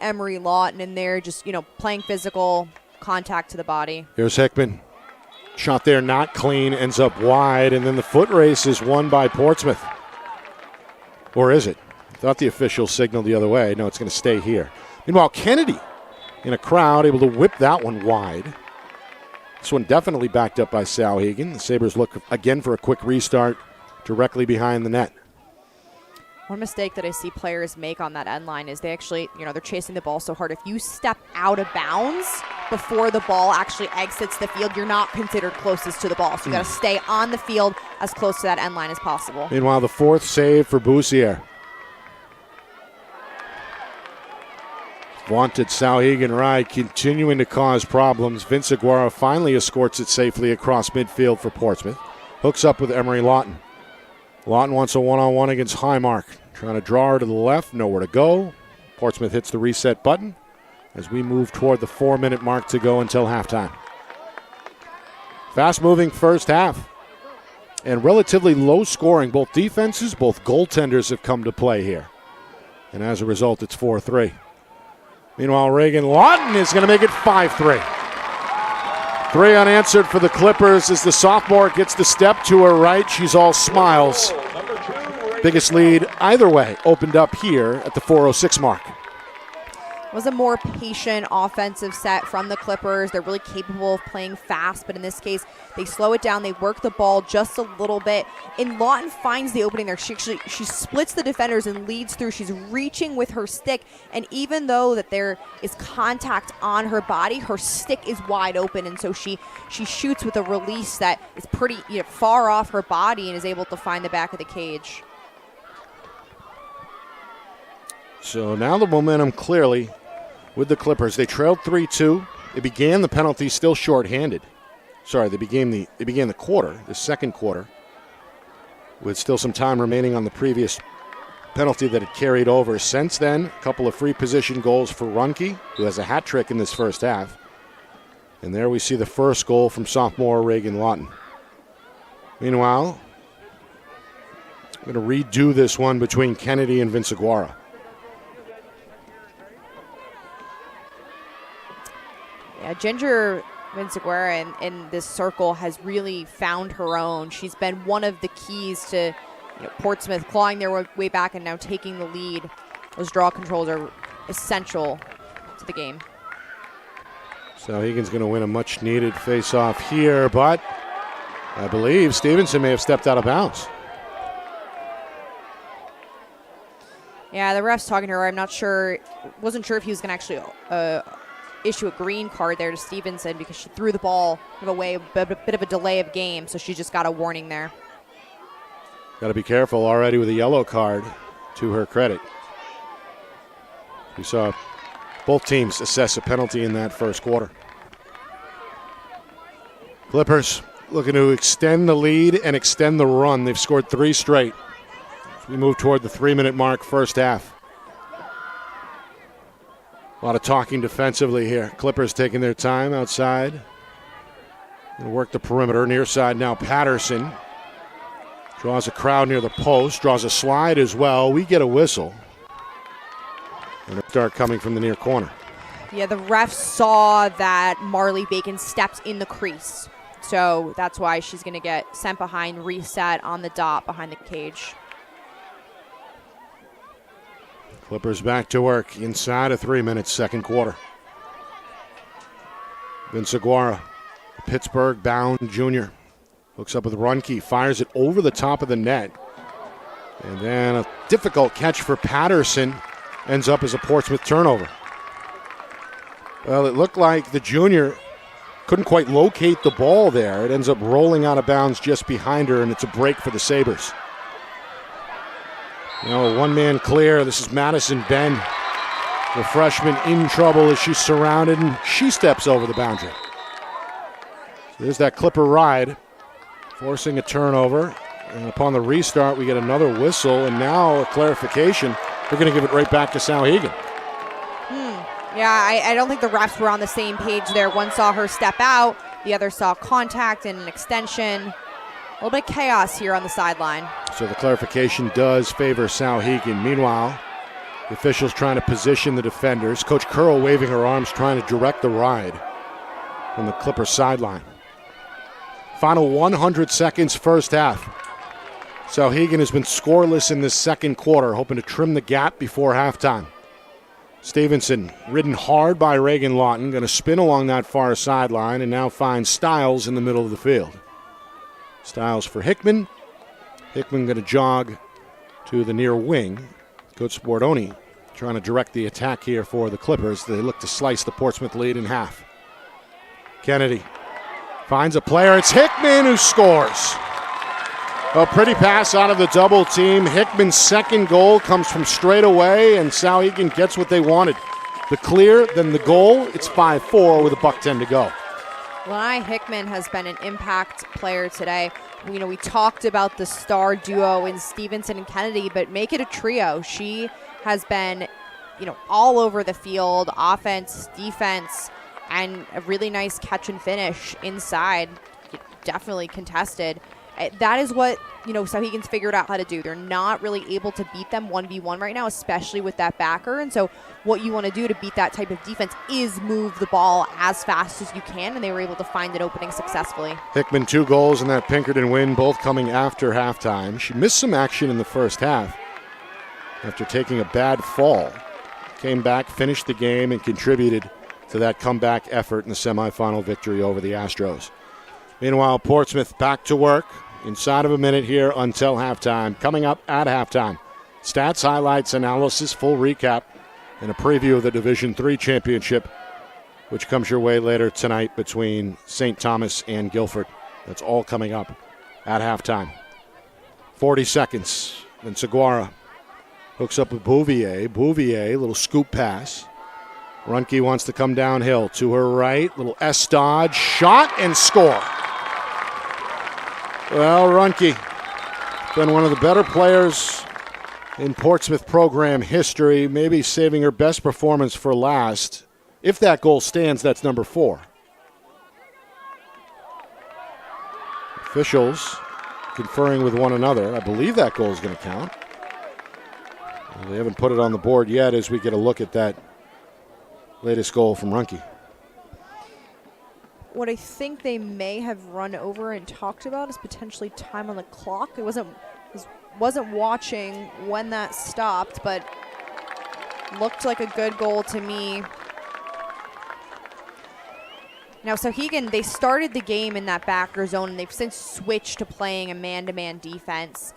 Emery Lawton in there, just, playing physical contact to the body. Here's Hickman. Shot there, not clean, ends up wide, and then the foot race is won by Portsmouth. Or is it? I thought the official signaled the other way. No, it's going to stay here. Meanwhile, Kennedy in a crowd, able to whip that one wide. This one definitely backed up by Souhegan. The Sabres look again for a quick restart directly behind the net. One mistake that I see players make on that end line is they actually, they're chasing the ball so hard. If you step out of bounds before the ball actually exits the field, you're not considered closest to the ball. So you got to stay on the field as close to that end line as possible. Meanwhile, the fourth save for Boussier. Vaunted Souhegan ride continuing to cause problems. Vince Aguero finally escorts it safely across midfield for Portsmouth. Hooks up with Emery Lawton. Lawton wants a one-on-one against Highmark. Trying to draw her to the left, nowhere to go. Portsmouth hits the reset button as we move toward the 4-minute mark to go until halftime. Fast-moving first half and relatively low scoring. Both defenses, both goaltenders have come to play here. And as a result, it's 4-3. Meanwhile, Reagan Lawton is going to make it 5-3. 3 unanswered for the Clippers as the sophomore gets the step to her right. She's all smiles. Biggest lead either way opened up here at the 4:06 mark. It was a more patient offensive set from the Clippers. They're really capable of playing fast, but in this case, they slow it down. They work the ball just a little bit. And Lawton finds the opening there. She splits the defenders and leads through. She's reaching with her stick, and even though that there is contact on her body, her stick is wide open, and so she shoots with a release that is pretty far off her body and is able to find the back of the cage. So now the momentum clearly with the Clippers. They trailed 3-2. They began the penalty still shorthanded. Sorry, they began the quarter, the second quarter, with still some time remaining on the previous penalty that had carried over. Since then, a couple of free position goals for Runke, who has a hat trick in this first half. And there we see the first goal from sophomore Reagan Lawton. Meanwhile, I'm going to redo this one between Kennedy and Vince Aguara. Yeah, Ginger Vinciguerra in this circle has really found her own. She's been one of the keys to Portsmouth clawing their way back and now taking the lead. Those draw controls are essential to the game. Souhegan's going to win a much-needed face-off here, but I believe Stevenson may have stepped out of bounds. Yeah, the ref's talking to her. I'm not sure. Wasn't sure if he was going to actually issue a green card there to Stevenson because she threw the ball away, a bit of a delay of game, so she just got a warning there. Got to be careful already with a yellow card, to her credit. We saw both teams assess a penalty in that first quarter. Clippers looking to extend the lead and extend the run. They've scored 3 straight. As we move toward the 3-minute mark, first half. A lot of talking defensively here. Clippers taking their time outside. Going to work the perimeter. Near side now, Patterson. Draws a crowd near the post, draws a slide as well. We get a whistle. And a start coming from the near corner. Yeah, the ref saw that Marley Bacon stepped in the crease. So that's why she's going to get sent behind, reset on the dot behind the cage. Clippers back to work inside of 3 minutes, second quarter. Vince Aguara, Pittsburgh-bound junior. Hooks up with Runke, fires it over the top of the net. And then a difficult catch for Patterson ends up as a Portsmouth turnover. Well, it looked like the junior couldn't quite locate the ball there. It ends up rolling out of bounds just behind her, and it's a break for the Sabres. Now, one man clear. This is Madison Ben, the freshman, in trouble as she's surrounded, and she steps over the boundary. So there's that Clipper ride, forcing a turnover. And upon the restart, we get another whistle, and now a clarification. They're going to give it right back to Souhegan. Yeah, I don't think the refs were on the same page there. One saw her step out, the other saw contact and an extension. A little bit of chaos here on the sideline. So the clarification does favor Souhegan. Meanwhile, the officials trying to position the defenders. Coach Curl waving her arms, trying to direct the ride from the Clippers sideline. Final 100 seconds, first half. Souhegan has been scoreless in this second quarter, hoping to trim the gap before halftime. Stevenson, ridden hard by Reagan Lawton, going to spin along that far sideline and now finds Stiles in the middle of the field. Stiles for Hickman. Hickman going to jog to the near wing. Coach Bordoni trying to direct the attack here for the Clippers. They look to slice the Portsmouth lead in half. Kennedy finds a player. It's Hickman who scores. A pretty pass out of the double team. Hickman's second goal comes from straight away, and Souhegan gets what they wanted. The clear, then the goal. It's 5-4 with $1:10 to go. Lanai Hickman has been an impact player today. You know, we talked about the star duo in Stevenson and Kennedy, but make it a trio. She has been, all over the field, offense, defense, and a really nice catch and finish inside. Definitely contested. That is what, Souhegan's figured out how to do. They're not really able to beat them 1v1 right now, especially with that backer. And so what you want to do to beat that type of defense is move the ball as fast as you can, and they were able to find an opening successfully. Hickman, 2 goals in that Pinkerton win, both coming after halftime. She missed some action in the first half after taking a bad fall. Came back, finished the game, and contributed to that comeback effort in the semifinal victory over the Astros. Meanwhile, Portsmouth back to work. Inside of a minute here until halftime. Coming up at halftime, stats, highlights, analysis, full recap, and a preview of the Division III championship, which comes your way later tonight between St. Thomas and Guilford. That's all coming up at halftime. 40 seconds. Then Seguara hooks up with Bouvier. Bouvier, little scoop pass. Runke wants to come downhill to her right. Little S-dodge, shot, and score. Well, Runke, been one of the better players in Portsmouth program history, maybe saving her best performance for last. If that goal stands, that's number 4. Officials conferring with one another. I believe that goal is going to count. They haven't put it on the board yet as we get a look at that latest goal from Runke. What I think they may have run over and talked about is potentially time on the clock. I wasn't watching when that stopped, but looked like a good goal to me. Now, Souhegan, they started the game in that backer zone, and they've since switched to playing a man-to-man defense.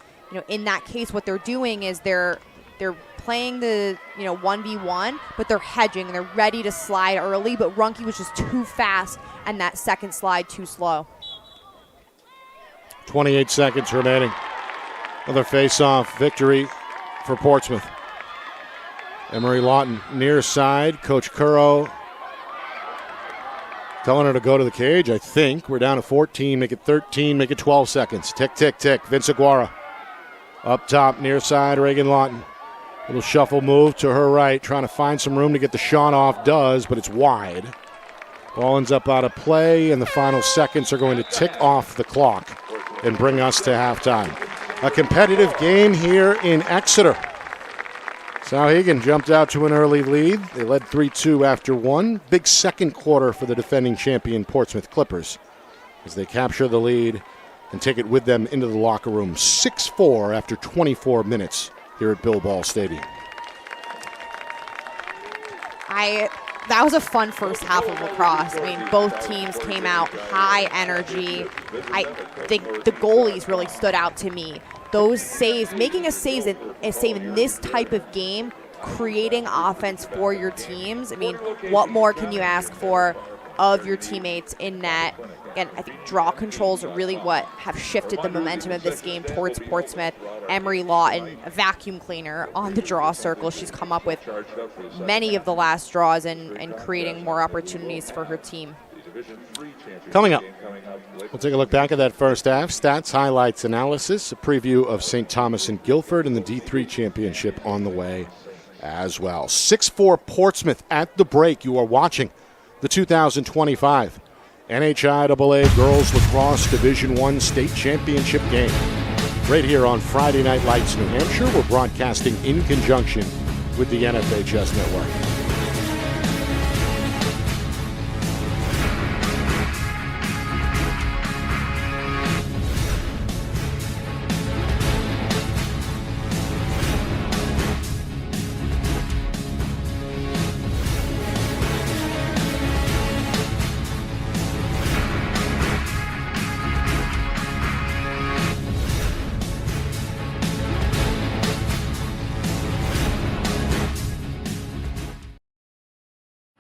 In that case, what they're doing is they're playing the 1v1, but they're hedging and they're ready to slide early, but Runke was just too fast and that second slide too slow. 28 seconds remaining. Another face-off victory for Portsmouth. Emery Lawton near side. Coach Curro telling her to go to the cage, I think. We're down to 14, make it 13, make it 12 seconds. Tick, tick, tick. Vince Aguara up top, near side, Reagan Lawton. Little shuffle move to her right, trying to find some room to get the shot off. Does, but it's wide. Ball ends up out of play, and the final seconds are going to tick off the clock and bring us to halftime. A competitive game here in Exeter. Souhegan jumped out to an early lead. They led 3-2 after one. Big second quarter for the defending champion Portsmouth Clippers as they capture the lead and take it with them into the locker room. 6-4 after 24 minutes here at Bill Ball Stadium. That was a fun first half of lacrosse. I mean, both teams came out high energy. I think the goalies really stood out to me. Those saves, making a save in this type of game, creating offense for your teams. I mean, what more can you ask for of your teammates in net? Again, I think draw controls are really what have shifted the momentum of this game towards Portsmouth. Emery Lawton, a vacuum cleaner on the draw circle. She's come up with many of the last draws and creating more opportunities for her team. Coming up, we'll take a look back at that first half. Stats, highlights, analysis, a preview of St. Thomas and Guilford and the D3 championship on the way as well. 6-4 Portsmouth at the break. You are watching the 2025 NHIAA Girls Lacrosse Division I State Championship game. Right here on Friday Night Lights, New Hampshire. We're broadcasting in conjunction with the NFHS Network.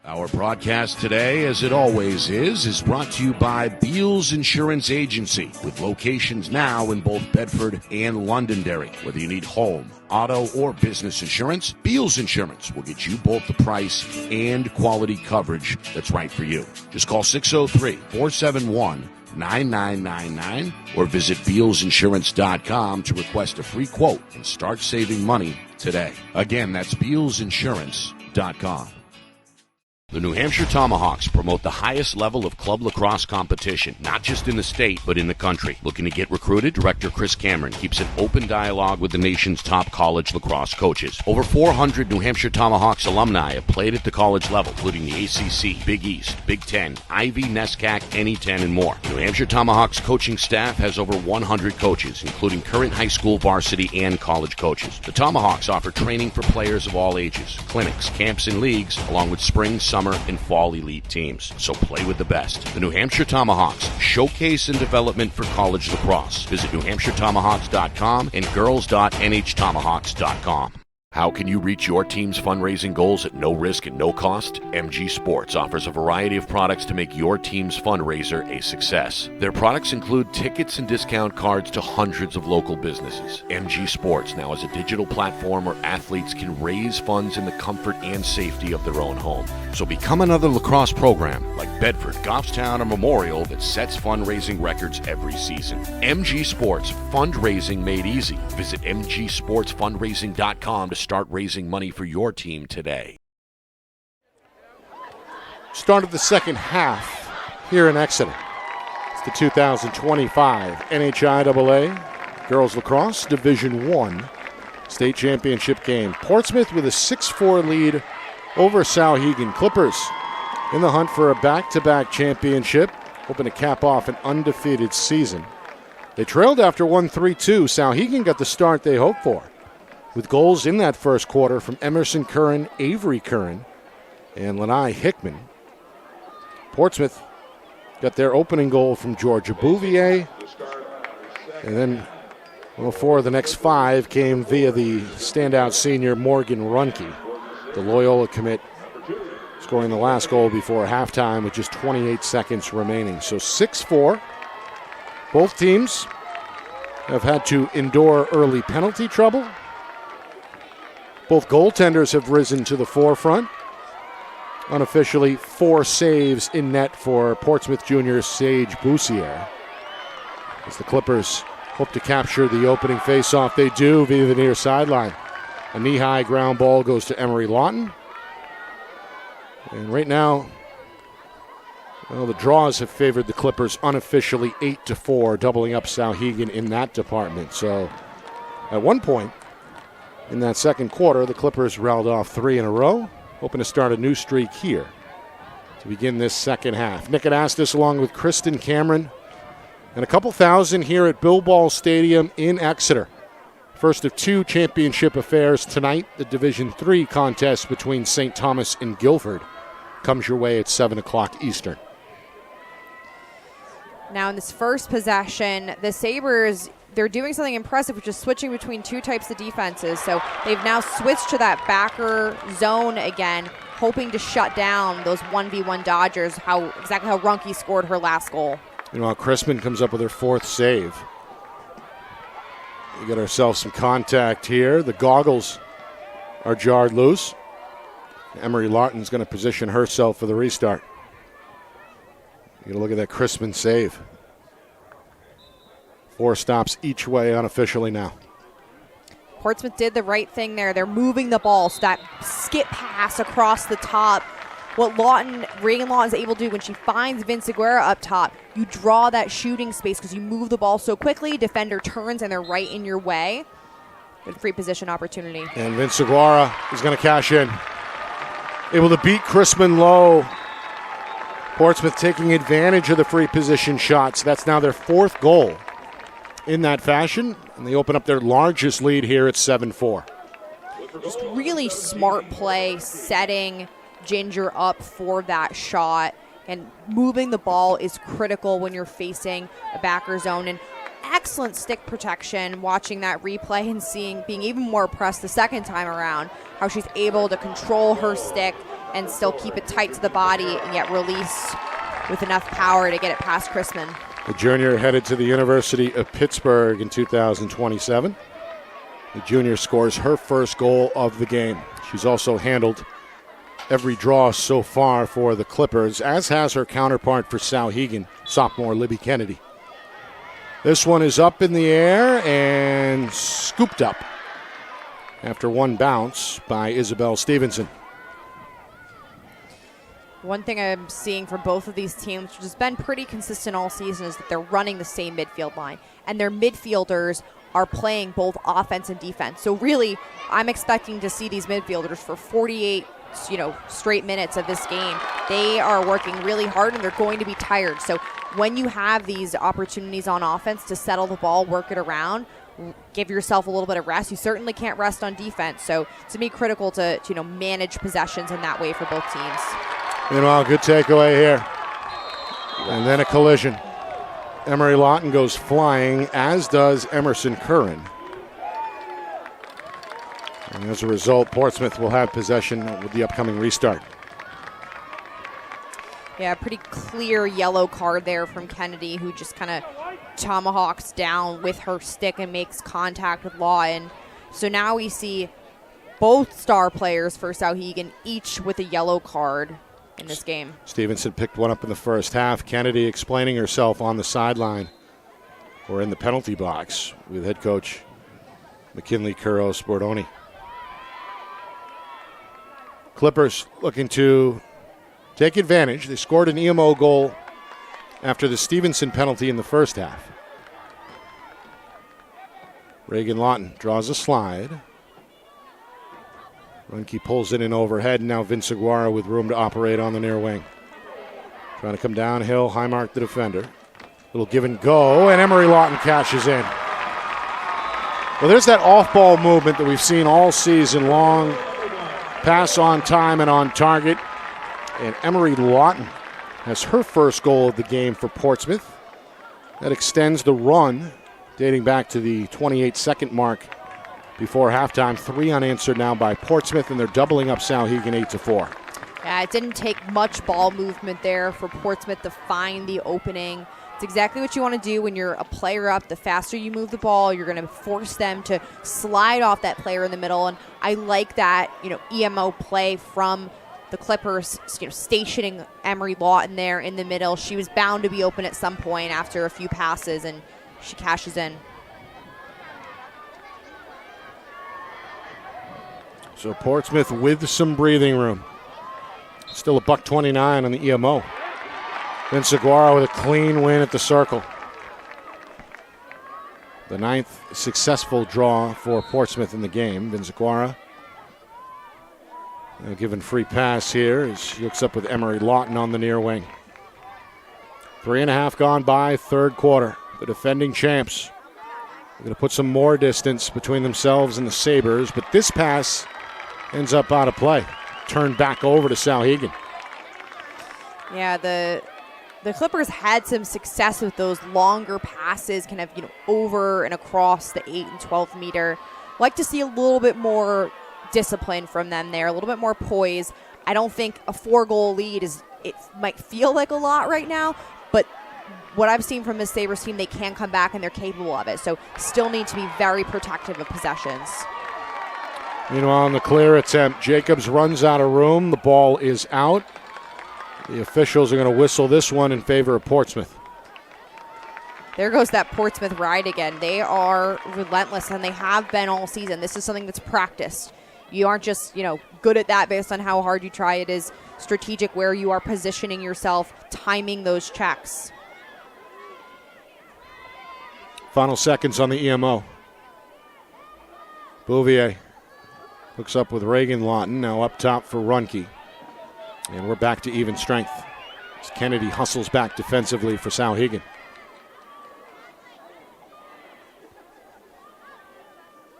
Our broadcast today, as it always is brought to you by Beals Insurance Agency, with locations now in both Bedford and Londonderry. Whether you need home, auto, or business insurance, Beals Insurance will get you both the price and quality coverage that's right for you. Just call 603-471-9999 or visit BealsInsurance.com to request a free quote and start saving money today. Again, that's BealsInsurance.com. The New Hampshire Tomahawks promote the highest level of club lacrosse competition, not just in the state, but in the country. Looking to get recruited? Director Chris Cameron keeps an open dialogue with the nation's top college lacrosse coaches. Over 400 New Hampshire Tomahawks alumni have played at the college level, including the ACC, Big East, Big Ten, Ivy, NESCAC, NE10, and more. The New Hampshire Tomahawks coaching staff has over 100 coaches, including current high school, varsity, and college coaches. The Tomahawks offer training for players of all ages, clinics, camps, and leagues, along with spring, summer, and fall elite teams. So play with the best. The New Hampshire Tomahawks, showcase and development for college lacrosse. Visit NewHampshireTomahawks.com and girls.nhtomahawks.com. How can you reach your team's fundraising goals at no risk and no cost? MG Sports offers a variety of products to make your team's fundraiser a success. Their products include tickets and discount cards to hundreds of local businesses. MG Sports now has a digital platform where athletes can raise funds in the comfort and safety of their own home. So become another lacrosse program like Bedford, Goffstown, or Memorial that sets fundraising records every season. MG Sports, fundraising made easy. Visit mgsportsfundraising.com to start raising money for your team today. Start of the second half here in Exeter. It's the 2025 NHIAA Girls Lacrosse Division I State Championship game. Portsmouth with a 6-4 lead over Souhegan. Clippers in the hunt for a back-to-back championship, hoping to cap off an undefeated season. They trailed after 1-3-2. Souhegan got the start they hoped for, with goals in that first quarter from Emerson Curran, Avery Curran, and Lanai Hickman. Portsmouth got their opening goal from Georgia Bouvier, and then 4 of the next 5 came via the standout senior Morgan Runke, the Loyola commit, scoring the last goal before halftime with just 28 seconds remaining. So 6-4. Both teams have had to endure early penalty trouble. Both goaltenders have risen to the forefront. Unofficially, 4 saves in net for Portsmouth junior Sage Boussier. As the Clippers hope to capture the opening faceoff, they do via the near sideline. A knee-high ground ball goes to Emery Lawton. And right now, the draws have favored the Clippers unofficially 8-4, doubling up Souhegan in that department. So At one point in that second quarter, the Clippers railed off 3 in a row, hoping to start a new streak here to begin this second half. Nick Anastas along with Kristen Cameron and a couple thousand here at Bill Ball Stadium in Exeter. First of 2 championship affairs tonight. The Division III contest between St. Thomas and Guilford comes your way at 7 o'clock Eastern. Now in this first possession, the Sabres, they're doing something impressive, which is switching between 2 types of defenses. So they've now switched to that backer zone again, hoping to shut down those 1v1 Dodgers, exactly how Runke scored her last goal. Meanwhile, Chrisman comes up with her 4th save. We get ourselves some contact here. The goggles are jarred loose. Emery Lawton's going to position herself for the restart. You gotta look at that Chrisman save. 4 stops each way unofficially now. Portsmouth did the right thing there. They're moving the ball, so that skip pass across the top. What Reagan Lawton is able to do when she finds Vince Aguirre up top, you draw that shooting space because you move the ball so quickly, defender turns and they're right in your way. Good free position opportunity. And Vince Aguirre is going to cash in. Able to beat Chrisman low. Portsmouth taking advantage of the free position shots. That's now their 4th goal in that fashion, and they open up their largest lead here at 7-4. Just really smart play, setting Ginger up for that shot, and moving the ball is critical when you're facing a backer zone. And excellent stick protection, watching that replay and being even more impressed the second time around, how she's able to control her stick and still keep it tight to the body and yet release with enough power to get it past Chrisman. The junior headed to the University of Pittsburgh in 2027. The junior scores her first goal of the game. She's also handled every draw so far for the Clippers, as has her counterpart for Souhegan, sophomore Libby Kennedy. This one is up in the air and scooped up after one bounce by Isabel Stevenson. One thing I'm seeing for both of these teams, which has been pretty consistent all season, is that they're running the same midfield line. And their midfielders are playing both offense and defense. So really, I'm expecting to see these midfielders for 48 straight minutes of this game. They are working really hard and they're going to be tired. So when you have these opportunities on offense to settle the ball, work it around, give yourself a little bit of rest. You certainly can't rest on defense. So to me, critical to manage possessions in that way for both teams. Meanwhile, good takeaway here. And then a collision. Emery Lawton goes flying, as does Emerson Curran. And as a result, Portsmouth will have possession with the upcoming restart. Yeah, pretty clear yellow card there from Kennedy, who just kind of tomahawks down with her stick and makes contact with Lawton. So now we see both star players for Souhegan, each with a yellow card in this game. Stevenson picked one up in the first half. Kennedy explaining herself on the sideline or in the penalty box with head coach McKinley Curro-Sportoni. Clippers looking to take advantage. They scored an EMO goal after the Stevenson penalty in the first half. Reagan Lawton draws a slide. Runke pulls it in overhead, and now Vince Aguirre with room to operate on the near wing. Trying to come downhill, high mark the defender. Little give and go, and Emery Lawton cashes in. Well, there's that off-ball movement that we've seen all season long. Pass on time and on target. And Emery Lawton has her first goal of the game for Portsmouth. That extends the run dating back to the 28-second mark before halftime. 3 unanswered now by Portsmouth, and they're doubling up Souhegan 8-4. Yeah, it didn't take much ball movement there for Portsmouth to find the opening. It's exactly what you want to do when you're a player up. The faster you move the ball, you're going to force them to slide off that player in the middle. And I like that, EMO play from the Clippers, stationing Emery Lawton there in the middle. She was bound to be open at some point after a few passes, and she cashes in. So Portsmouth with some breathing room. Still a $1.29 on the EMO. Vince Aguirre with a clean win at the circle. The 9th successful draw for Portsmouth in the game. Vinciguara given free pass here as she looks up with Emery Lawton on the near wing. 3.5 gone by, third quarter. The defending champs are going to put some more distance between themselves and the Sabres, but this pass ends up out of play. Turned back over to Souhegan. Yeah, the Clippers had some success with those longer passes, kind of, over and across the 8 and 12 meter. Like to see a little bit more discipline from them there, a little bit more poise. I don't think a 4-goal lead it might feel like a lot right now, but what I've seen from this Sabres team, they can come back and they're capable of it. So still need to be very protective of possessions. Meanwhile, on the clear attempt, Jacobs runs out of room. The ball is out. The officials are going to whistle this one in favor of Portsmouth. There goes that Portsmouth ride again. They are relentless, and they have been all season. This is something that's practiced. You aren't just, good at that based on how hard you try. It is strategic where you are positioning yourself, timing those checks. Final seconds on the EMO. Bouvier hooks up with Reagan Lawton, now up top for Runke. And we're back to even strength as Kennedy hustles back defensively for Souhegan.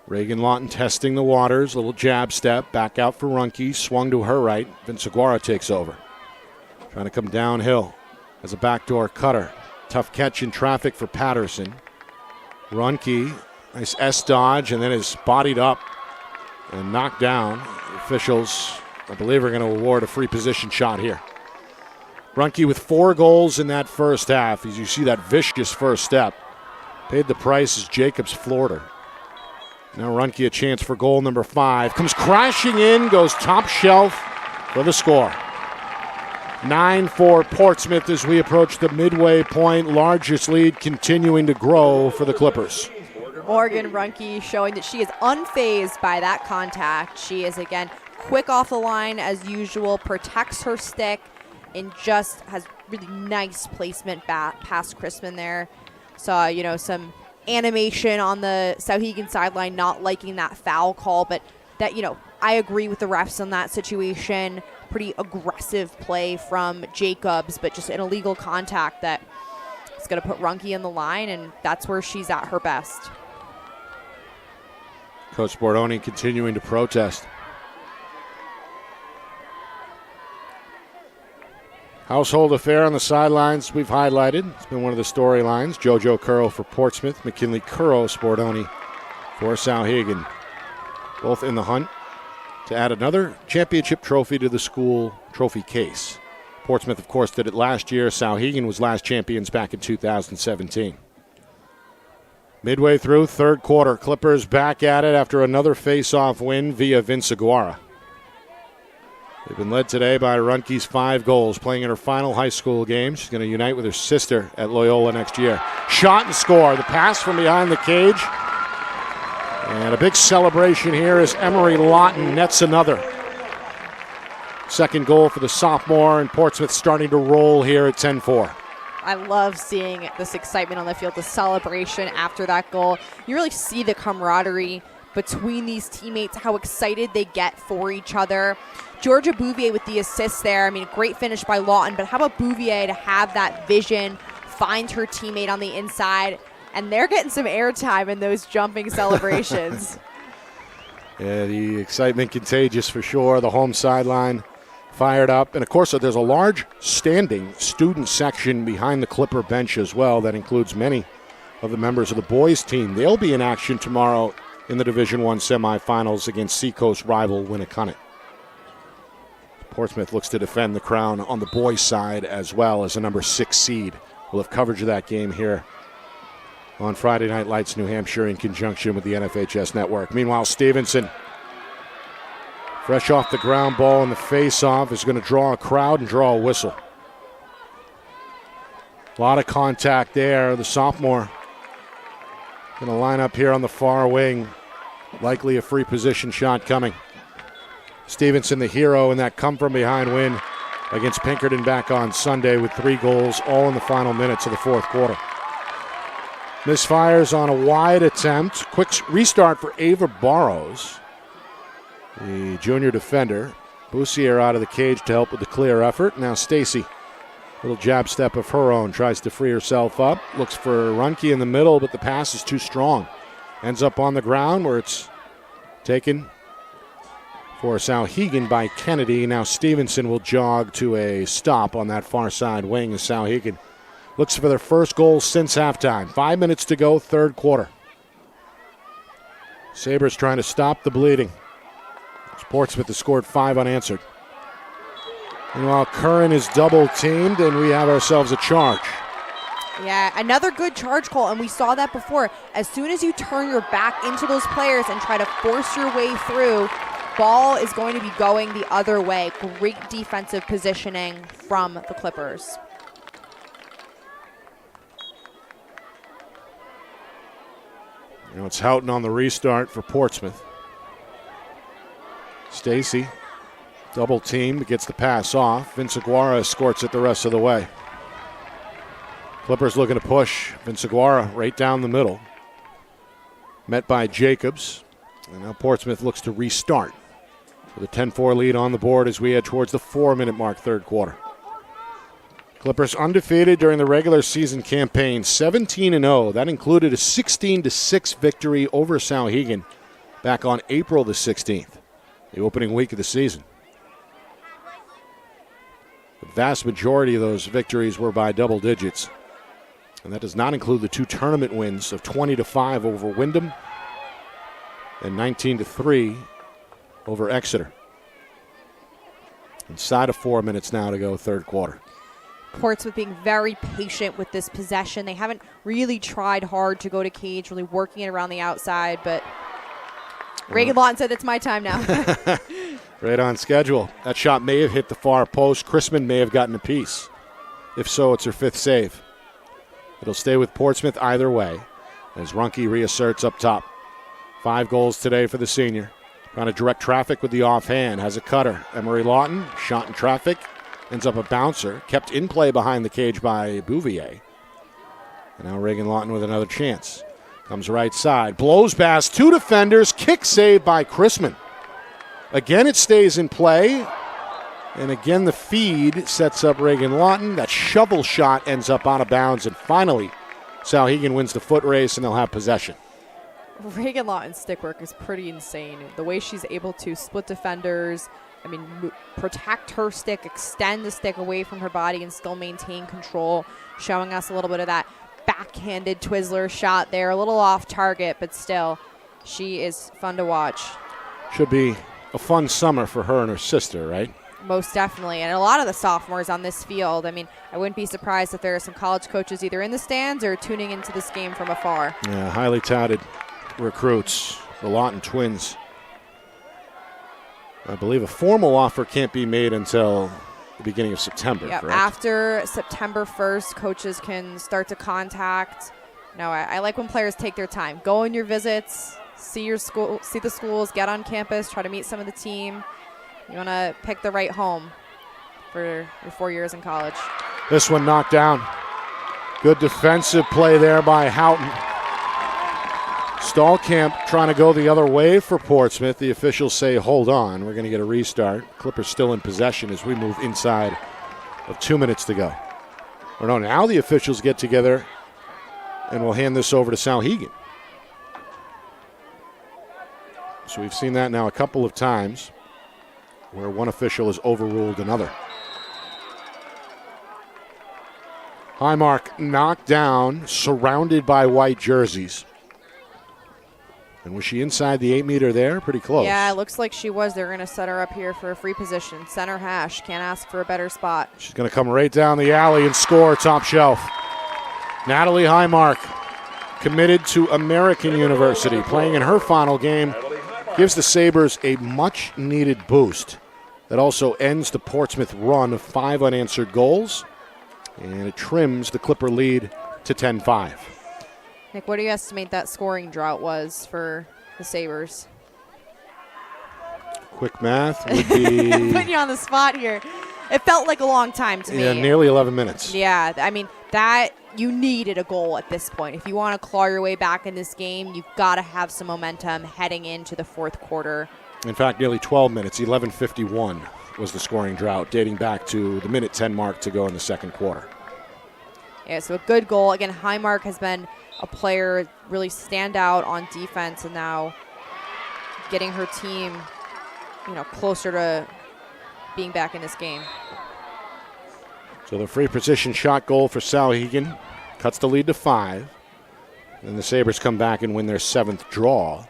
Reagan Lawton testing the waters, little jab step, back out for Runke, swung to her right. Vinciguara takes over. Trying to come downhill as a backdoor cutter. Tough catch in traffic for Patterson. Runke, nice S-dodge, and then is bodied up and knocked down. The officials, I believe, are going to award a free position shot here. Runke with 4 goals in that first half. As you see that vicious first step. Paid the price as Jacobs floored her. Now Runke a chance for goal number 5. Comes crashing in, goes top shelf for the score. 9 for Portsmouth as we approach the midway point. Largest lead continuing to grow for the Clippers. Morgan Runke showing that she is unfazed by that contact. She is, again, quick off the line as usual, protects her stick, and just has really nice placement past Crispin there. Saw, some animation on the Souhegan sideline not liking that foul call, but that, I agree with the refs on that situation. Pretty aggressive play from Jacobs, but just an illegal contact that is going to put Runke in the line, and that's where she's at her best. Coach Bordoni continuing to protest. Household affair on the sidelines we've highlighted. It's been one of the storylines. JoJo Curro for Portsmouth, McKinley Curro, Bordoni for Souhegan. Both in the hunt to add another championship trophy to the school trophy case. Portsmouth, of course, did it last year. Souhegan was last champions back in 2017. Midway through third quarter, Clippers back at it after another face-off win via Vinciguara. They've been led today by Runke's 5 goals, playing in her final high school game. She's going to unite with her sister at Loyola next year. Shot and score. The pass from behind the cage. And a big celebration here as Emery Lawton nets another. Second goal for the sophomore, and Portsmouth starting to roll here at 10-4. I love seeing this excitement on the field, the celebration after that goal. You really see the camaraderie between these teammates, how excited they get for each other. Georgia Bouvier with the assist there. I mean, great finish by Lawton, but how about Bouvier to have that vision, find her teammate on the inside, and they're getting some airtime in those jumping celebrations. Yeah, the excitement contagious for sure. The home sideline fired up. And, of course, there's a large standing student section behind the Clipper bench as well that includes many of the members of the boys team. They'll be in action tomorrow in the Division I semifinals against Seacoast rival Winnicott. Portsmouth looks to defend the crown on the boys' side as well as a number 6 seed. We'll have coverage of that game here on Friday Night Lights New Hampshire in conjunction with the NFHS Network. Meanwhile, Stevenson, fresh off the ground ball in the face-off, is going to draw a crowd and draw a whistle. A lot of contact there. The sophomore going to line up here on the far wing. Likely a free position shot coming. Stevenson, the hero in that come-from-behind win against Pinkerton back on Sunday with 3 goals, all in the final minutes of the fourth quarter. Misfires on a wide attempt. Quick restart for Ava Barrows, the junior defender. Boussier out of the cage to help with the clear effort. Now Stacy, little jab step of her own, tries to free herself up. Looks for Runke in the middle, but the pass is too strong. Ends up on the ground where it's taken for Souhegan by Kennedy. Now Stevenson will jog to a stop on that far side wing as Souhegan looks for their first goal since halftime. 5 minutes to go, third quarter. Sabres trying to stop the bleeding. Portsmouth has scored 5 unanswered. Meanwhile, Curran is double teamed, and we have ourselves a charge. Yeah, another good charge call, and we saw that before. As soon as you turn your back into those players and try to force your way through, ball is going to be going the other way. Great defensive positioning from the Clippers. Now it's Houghton on the restart for Portsmouth. Stacy, double teamed, gets the pass off. Vince Aguara escorts it the rest of the way. Clippers looking to push. Vince Aguara right down the middle. Met by Jacobs. And now Portsmouth looks to restart with a 10-4 lead on the board as we head towards the 4-minute mark, third quarter. Clippers undefeated during the regular season campaign, 17-0. That included a 16-6 victory over Souhegan back on April the 16th. The opening week of the season. The vast majority of those victories were by double digits. And that does not include the 2 tournament wins of 20-5 over Wyndham and 19-3 over Exeter. Inside of 4 minutes now to go, third quarter. Portsmouth being very patient with this possession. They haven't really tried hard to go to cage, really working it around the outside, but Reagan Lawton said it's my time now. Right on schedule. That shot may have hit the far post. Chrisman may have gotten a piece. If so, it's her 5th save. It'll stay with Portsmouth either way as Runke reasserts up top. 5 goals today for the senior. Trying to direct traffic with the offhand. Has a cutter. Emery Lawton, shot in traffic. Ends up a bouncer. Kept in play behind the cage by Bouvier. And now Reagan Lawton with another chance. Comes right side, blows past 2 defenders, kick save by Chrisman. Again, it stays in play. And again, the feed sets up Reagan Lawton. That shovel shot ends up out of bounds. And finally, Souhegan wins the foot race, and they'll have possession. Reagan Lawton's stick work is pretty insane. The way she's able to split defenders, protect her stick, extend the stick away from her body, and still maintain control, showing us a little bit of that backhanded Twizzler shot there. A little off target, but still, she is fun to watch. Should be a fun summer for her and her sister, right? Most definitely. And a lot of the sophomores on this field, I wouldn't be surprised if there are some college coaches either in the stands or tuning into this game from afar. Yeah, highly touted recruits, the Lawton twins. I believe a formal offer can't be made until the beginning of September, yep, correct? After September 1st, coaches can start to contact. No, I like when players take their time. Go on your visits, see your school, see the schools, get on campus, try to meet some of the team. You want to pick the right home for your 4 years in college. This one knocked down. Good defensive play there by Houghton. Stallkamp trying to go the other way for Portsmouth. The officials say, hold on, we're going to get a restart. Clippers still in possession as we move inside of 2 minutes to go. Or no, now the officials get together and we'll hand this over to Souhegan. So we've seen that now a couple of times where one official has overruled another. Highmark knocked down, surrounded by white jerseys. And was she inside the 8-meter there? Pretty close. Yeah, it looks like she was. They're going to set her up here for a free position. Center hash. Can't ask for a better spot. She's going to come right down the alley and score top shelf. Natalie Highmark, committed to American University, playing in her final game, gives the Sabres a much-needed boost. That also ends the Portsmouth run of 5 unanswered goals, and it trims the Clipper lead to 10-5. Nick, what do you estimate that scoring drought was for the Sabres? Quick math would be... Putting you on the spot here. It felt like a long time to me. Yeah, nearly 11 minutes. Yeah, that you needed a goal at this point. If you want to claw your way back in this game, you've got to have some momentum heading into the fourth quarter. In fact, nearly 12 minutes, 11:51 was the scoring drought, dating back to the minute 10 mark to go in the second quarter. Yeah, so a good goal. Again, Highmark has been a player really stand out on defense, and now getting her team, closer to being back in this game. So the free position shot goal for Souhegan cuts the lead to 5. And the Sabres come back and win their 7th draw.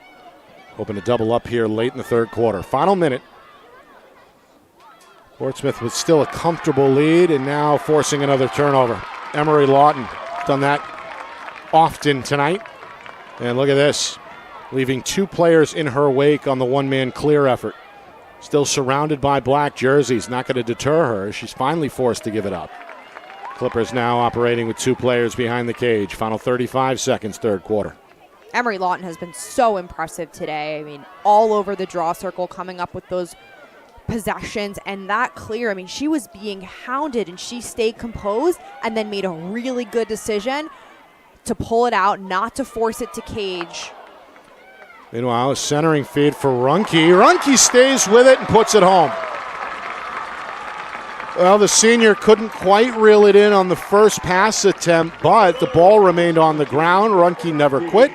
Hoping to double up here late in the third quarter. Final minute. Portsmouth with still a comfortable lead and now forcing another turnover. Emery Lawton done that often tonight. And look at this. Leaving 2 players in her wake on the one-man clear effort. Still surrounded by black jerseys. Not going to deter her. She's finally forced to give it up. Clippers now operating with 2 players behind the cage. Final 35 seconds, third quarter. Emery Lawton has been so impressive today. I mean, all over the draw circle, coming up with those possessions, and that clear. I mean, she was being hounded, and she stayed composed and then made a really good decision to pull it out, not to force it to cage. Meanwhile, a centering feed for Runke. Runke stays with it and puts it home. Well, the senior couldn't quite reel it in on the first pass attempt, but the ball remained on the ground. Runke never quit.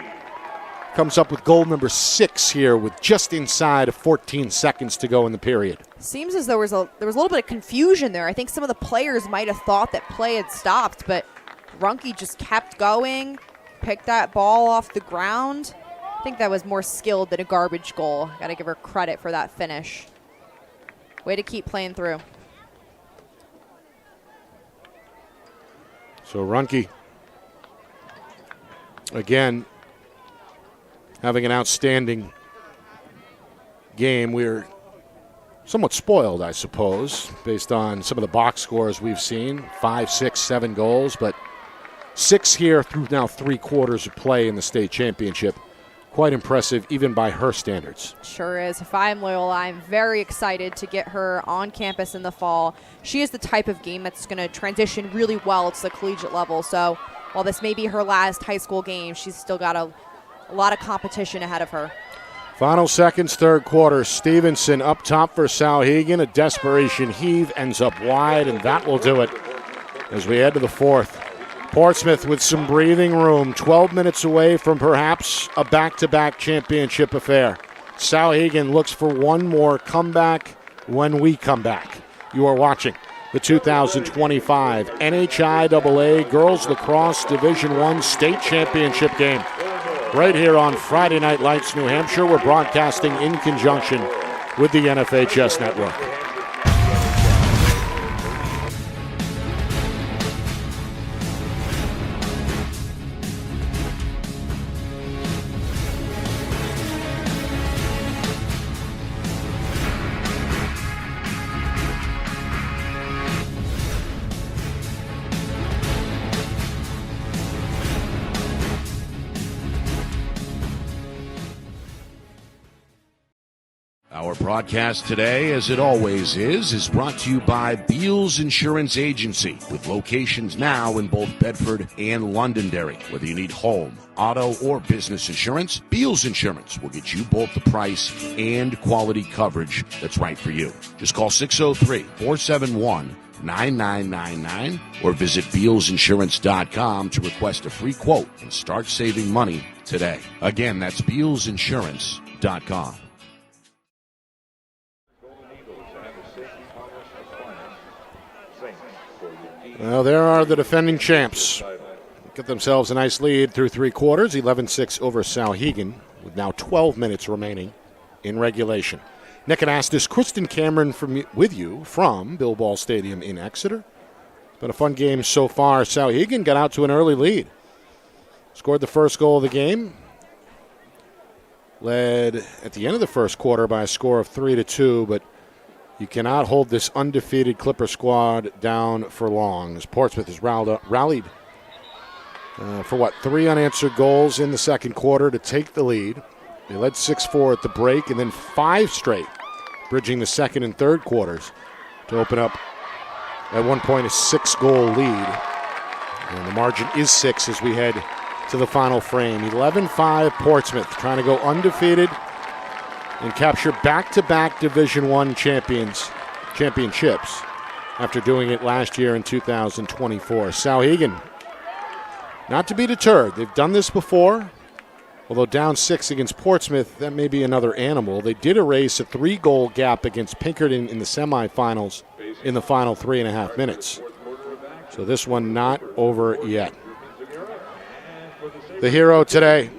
Comes up with goal number 6 here with just inside of 14 seconds to go in the period. Seems as though there was a little bit of confusion there. I think some of the players might have thought that play had stopped, but Runke just kept going, picked that ball off the ground. I think that was more skilled than a garbage goal. Got to give her credit for that finish. Way to keep playing through. So Runke, again, having an outstanding game. We're somewhat spoiled, I suppose, based on some of the box scores we've seen. 5, 6, 7 goals, but 6 here through now 3 quarters of play in the state championship. Quite impressive, even by her standards. Sure is. If I'm Loyola, I'm very excited to get her on campus in the fall. She is the type of game that's going to transition really well to the collegiate level. So while this may be her last high school game, she's still got a lot of competition ahead of her. Final seconds, third quarter. Stevenson up top for Souhegan. A desperation heave, ends up wide, and that will do it as we head to the fourth. Portsmouth with some breathing room, 12 minutes away from perhaps a back-to-back championship affair. Souhegan looks for one more comeback when we come back. You are watching the 2025 NHIAA Girls Lacrosse Division I State Championship game. Right here on Friday Night Lights, New Hampshire. We're broadcasting in conjunction with the NFHS Network. Our broadcast today, as it always is brought to you by Beals Insurance Agency, with locations now in both Bedford and Londonderry. Whether you need home, auto, or business insurance, Beals Insurance will get you both the price and quality coverage that's right for you. Just call 603-471-9999 or visit BealsInsurance.com to request a free quote and start saving money today. Again, that's BealsInsurance.com. Well, there are the defending champs. Get themselves a nice lead through 3 quarters, 11-6 over Souhegan, with now 12 minutes remaining in regulation. Nick Anastas, Kristen Cameron with you from Bill Ball Stadium in Exeter. It's been a fun game so far. Souhegan got out to an early lead. Scored the first goal of the game. Led at the end of the first quarter by a score of 3-2, but you cannot hold this undefeated Clipper squad down for long, as Portsmouth has rallied for 3 unanswered goals in the second quarter to take the lead. They led 6-4 at the break, and then 5 straight, bridging the second and third quarters to open up at one point a 6-goal lead And the margin is 6 as we head to the final frame. 11-5 Portsmouth trying to go undefeated and capture back-to-back Division I championships after doing it last year in 2024. Souhegan, not to be deterred. They've done this before. Although down 6 against Portsmouth, that may be another animal. They did erase a 3-goal gap against Pinkerton in the semifinals in the final 3.5 minutes. So this one not over yet. The hero today,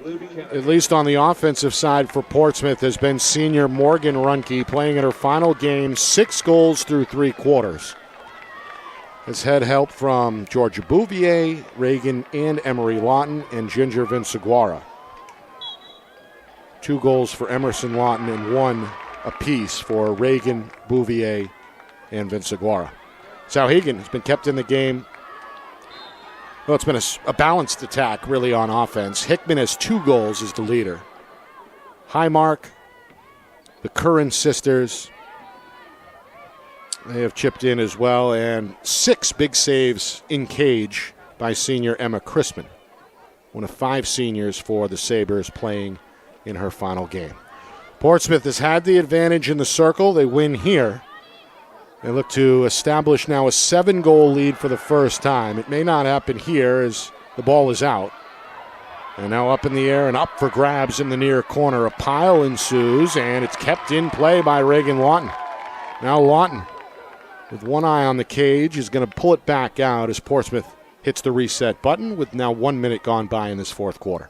at least on the offensive side for Portsmouth, has been senior Morgan Runke, playing in her final game, 6 goals through 3 quarters. Has had help from Georgia Bouvier, Reagan and Emery Lawton, and Ginger Vinciguara. 2 goals for Emerson Lawton and 1 apiece for Reagan, Bouvier, and Vinciguara. Souhegan has been kept in the game. Well, it's been a balanced attack, really, on offense. Hickman has 2 goals as the leader. Highmark, the Curran sisters, they have chipped in as well, and 6 big saves in cage by senior Emma Crispin, one of 5 seniors for the Sabres playing in her final game. Portsmouth has had the advantage in the circle. They win here. They look to establish now a 7-goal lead for the first time. It may not happen here as the ball is out. And now up in the air and up for grabs in the near corner. A pile ensues, and it's kept in play by Reagan Lawton. Now Lawton, with one eye on the cage, is going to pull it back out as Portsmouth hits the reset button with now 1 minute gone by in this fourth quarter.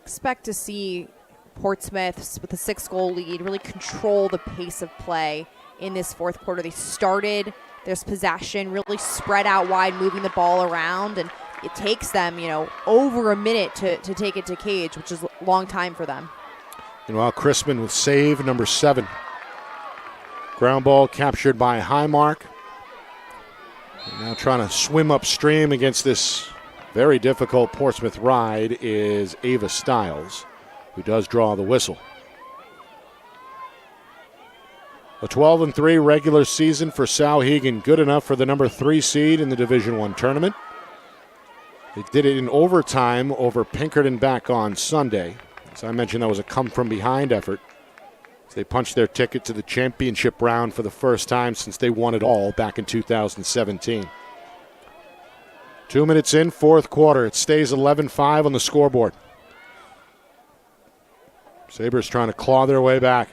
Expect to see Portsmouth with a 6-goal lead really control the pace of play in this fourth quarter. They started this possession, really spread out wide, moving the ball around, and it takes them, over a minute to take it to cage, which is a long time for them. Meanwhile, Crispin with save number 7. Ground ball captured by Highmark. Now trying to swim upstream against this very difficult Portsmouth ride is Ava Stiles, who does draw the whistle. A 12-3 regular season for Souhegan, good enough for the number 3 seed in the Division I tournament. They did it in overtime over Pinkerton back on Sunday. As I mentioned, that was a come-from-behind effort. They punched their ticket to the championship round for the first time since they won it all back in 2017. 2 minutes in, fourth quarter. It stays 11-5 on the scoreboard. Sabres trying to claw their way back.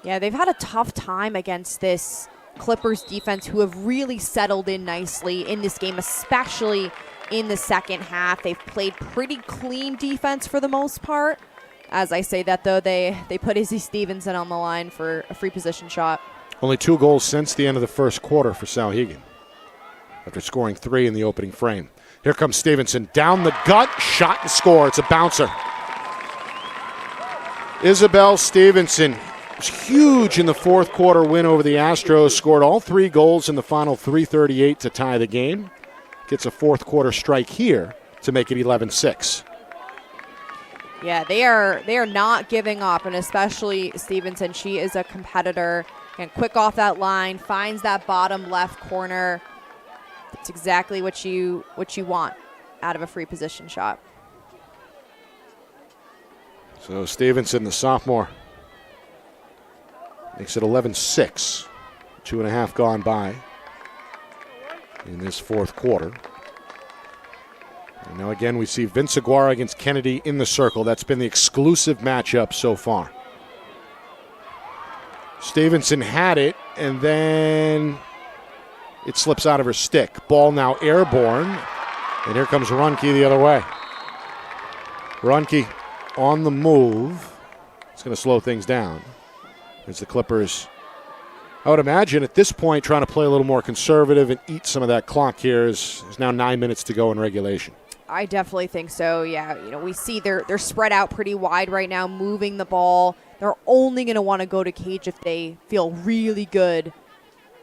Yeah, they've had a tough time against this Clippers defense, who have really settled in nicely in this game, especially in the second half. They've played pretty clean defense for the most part. As I say that, though, they put Izzy Stevenson on the line for a free position shot. Only 2 goals since the end of the first quarter for Souhegan, after scoring 3 in the opening frame. Here comes Stevenson, down the gut, shot and score. It's a bouncer. Isabel Stevenson was huge in the fourth quarter win over the Astros, scored all 3 goals in the final 3:38 to tie the game. Gets a fourth quarter strike here to make it 11-6. Yeah, they are not giving up, and especially Stevenson. She is a competitor. And quick off that line, finds that bottom left corner. That's exactly what you want out of a free position shot. So Stevenson, the sophomore, makes it 11-6. 2.5 gone by in this fourth quarter. And now again we see Vinciguara against Kennedy in the circle. That's been the exclusive matchup so far. Stevenson had it, and then it slips out of her stick. Ball now airborne, and here comes Runke the other way. Runke on the move. It's going to slow things down as the Clippers, I would imagine at this point, trying to play a little more conservative and eat some of that clock here. There's now 9 minutes to go in regulation. I definitely think so, yeah. We see they're spread out pretty wide right now, moving the ball. They're only going to want to go to cage if they feel really good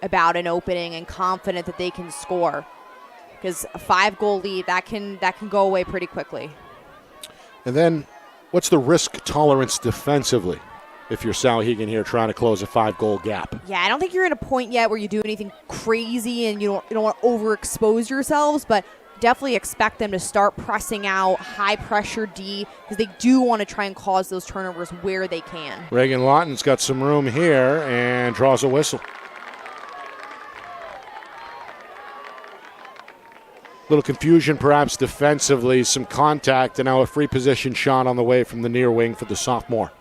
about an opening and confident that they can score. Because a 5-goal lead, that can go away pretty quickly. And then what's the risk tolerance defensively? if you're Souhegan here trying to close a 5-goal gap. Yeah, I don't think you're in a point yet where you do anything crazy and you don't want to overexpose yourselves, but definitely expect them to start pressing out high pressure D because they do want to try and cause those turnovers where they can. Reagan Lawton's got some room here and draws a whistle. Little confusion perhaps defensively, some contact, and now a free position shot on the way from the near wing for the sophomore.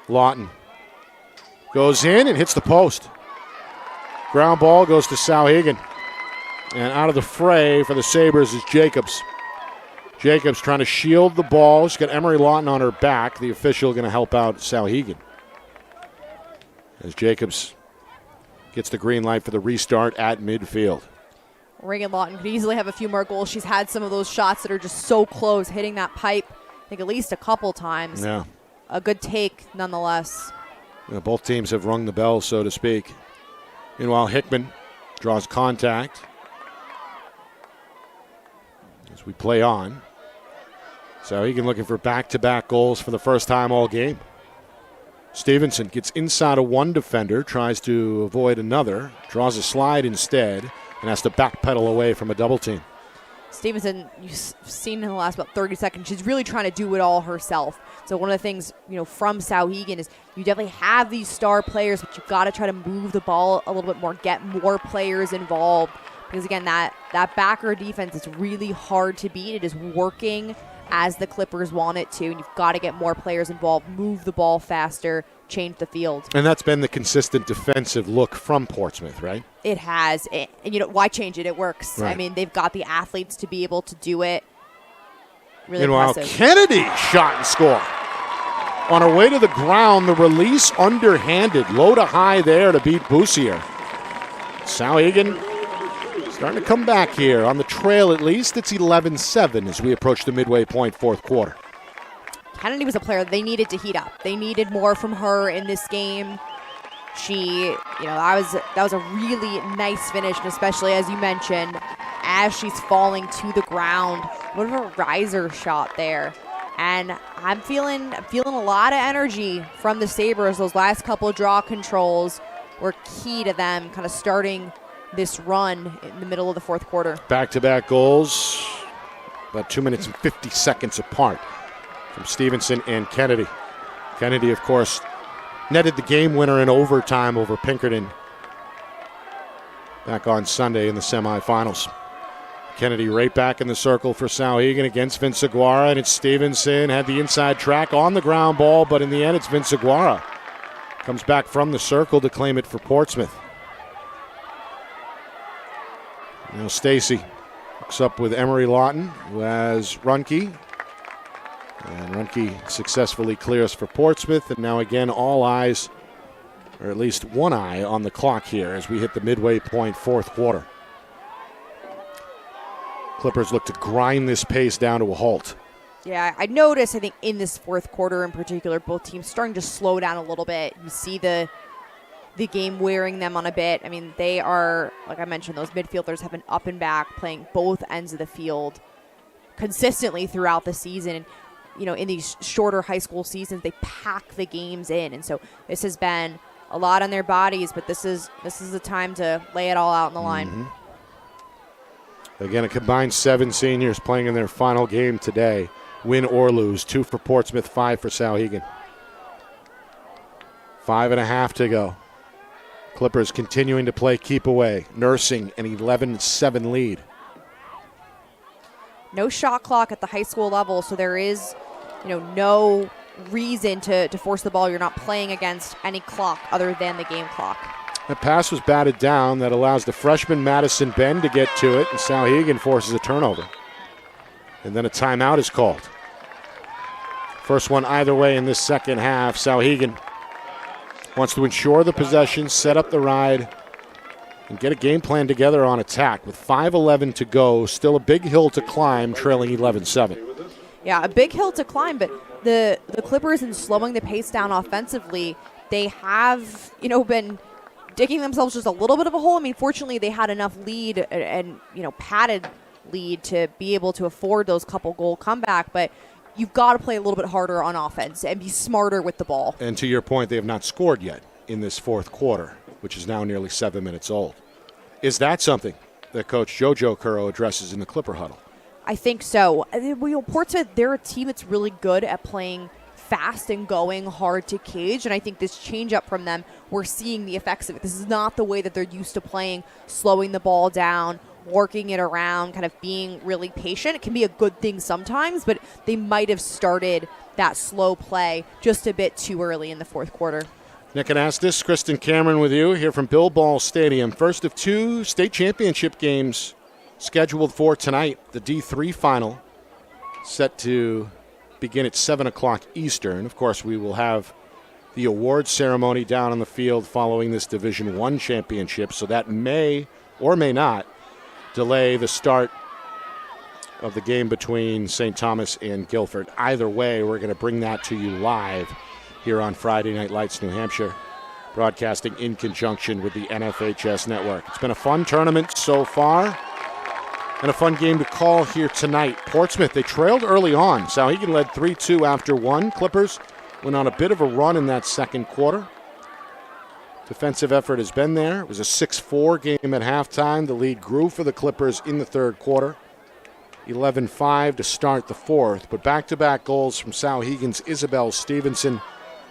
Lawton goes in and hits the post. Ground ball goes to Souhegan. And out of the fray for the Sabres is Jacobs. Jacobs trying to shield the ball. She's got Emery Lawton on her back. The official going to help out Souhegan. As Jacobs gets the green light for the restart at midfield. Reagan Lawton could easily have a few more goals. She's had some of those shots that are just so close, hitting that pipe, I think at least a couple times. Yeah. A good take, nonetheless. Yeah, both teams have rung the bell, so to speak. Meanwhile, Hickman draws contact. As we play on. Souhegan looking for back-to-back goals for the first time all game. Stevenson gets inside of one defender, tries to avoid another, draws a slide instead, and has to backpedal away from a double team. Stevenson, you've seen in the last about 30 seconds, she's really trying to do it all herself. So one of the things, from Souhegan is you definitely have these star players, but you've got to try to move the ball a little bit more, get more players involved. Because, again, that backer defense is really hard to beat. It is working as the Clippers want it to, and you've got to get more players involved, move the ball faster, change the field. And that's been the consistent defensive look from Portsmouth, right? It has. And, why change it? It works. Right. I mean, they've got the athletes to be able to do it. Really Meanwhile, impressive. Kennedy shot and score. On her way to the ground, the release underhanded. Low to high there to beat Boussier. Souhegan starting to come back here on the trail at least. It's 11-7 as we approach the midway point, fourth quarter. Kennedy was a player they needed to heat up. They needed more from her in this game. She, that was a really nice finish, and especially as you mentioned, as she's falling to the ground, what a riser shot there. And I'm feeling a lot of energy from the Sabres. Those last couple of draw controls were key to them kind of starting this run in the middle of the fourth quarter. Back-to-back goals, about 2 minutes and 50 seconds apart from Stevenson and Kennedy. Kennedy, of course, netted the game winner in overtime over Pinkerton back on Sunday in the semifinals. Kennedy right back in the circle for Souhegan against Vince Aguara, and it's Stevenson, had the inside track on the ground ball, but in the end it's Vince Aguara. Comes back from the circle to claim it for Portsmouth. Now Stacy hooks up with Emery Lawton, who has Runke. And Runke successfully clears for Portsmouth. And now again, all eyes, or at least one eye, on the clock here as we hit the midway point, fourth quarter. Clippers look to grind this pace down to a halt. Yeah, I noticed, I think, in this fourth quarter in particular, both teams starting to slow down a little bit. You see the game wearing them on a bit. I mean, they are, like I mentioned, those midfielders have been up and back, playing both ends of the field consistently throughout the season. And, in these shorter high school seasons, they pack the games in. And so this has been a lot on their bodies, but this is the time to lay it all out on the line. Mm-hmm. Again, a combined 7 seniors playing in their final game today. Win or lose, 2 for Portsmouth, 5 for Souhegan. 5.5 to go. Clippers continuing to play keep away, nursing an 11-7 lead. No shot clock at the high school level, so there is, no reason to force the ball. You're not playing against any clock other than the game clock. That pass was batted down. That allows the freshman Madison Ben to get to it, and Souhegan forces a turnover. And then a timeout is called. First one either way in this second half. Souhegan wants to ensure the possession, set up the ride, and get a game plan together on attack. With 5:11 to go, still a big hill to climb, trailing 11-7. Yeah, a big hill to climb, but the Clippers, in slowing the pace down offensively, they have, been digging themselves just a little bit of a hole. I mean, fortunately, they had enough lead and padded lead to be able to afford those couple goal comeback, but you've got to play a little bit harder on offense and be smarter with the ball. And to your point, they have not scored yet in this fourth quarter, which is now nearly 7 minutes old. Is that something that Coach JoJo Curro addresses in the Clipper huddle? I think so. Portsmouth, they're a team that's really good at playing fast and going hard to cage, and I think this change up from them, we're seeing the effects of it. This is not the way that they're used to playing, slowing the ball down, working it around, kind of being really patient. It can be a good thing sometimes, but they might have started that slow play just a bit too early in the fourth quarter. Nick Anastas, Kristen Cameron with you here from Bill Ball Stadium. First of two state championship games scheduled for tonight. The D3 final set to begin at 7 o'clock Eastern. Of course, we will have the award ceremony down on the field following this Division I championship, so that may or may not delay the start of the game between St. Thomas and Guilford. Either way, we're going to bring that to you live here on Friday Night Lights New Hampshire, broadcasting in conjunction with the NFHS Network. It's been a fun tournament so far and a fun game to call here tonight. Portsmouth, they trailed early on. Souhegan led 3-2 after one. Clippers went on a bit of a run in that second quarter. Defensive effort has been there. It was a 6-4 game at halftime. The lead grew for the Clippers in the third quarter. 11-5 to start the fourth. But back-to-back goals from Souhegan's Isabel Stevenson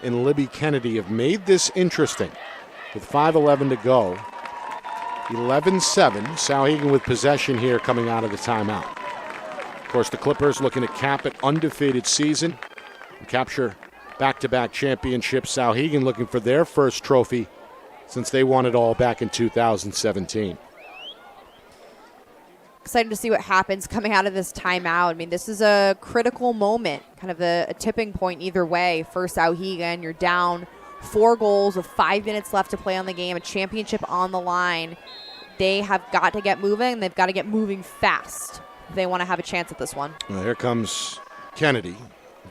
and Libby Kennedy have made this interesting. With 5:11 to go, 11-7. Souhegan with possession here coming out of the timeout. Of course, the Clippers looking to cap an undefeated season and capture back-to-back championships. Souhegan looking for their first trophy since they won it all back in 2017. Excited to see what happens coming out of this timeout. I mean, this is a critical moment, kind of a tipping point either way for Souhegan. You're down 4 goals with 5 minutes left to play on the game, a championship on the line. They have got to get moving. They've got to get moving fast if they want to have a chance at this one. Well, here comes Kennedy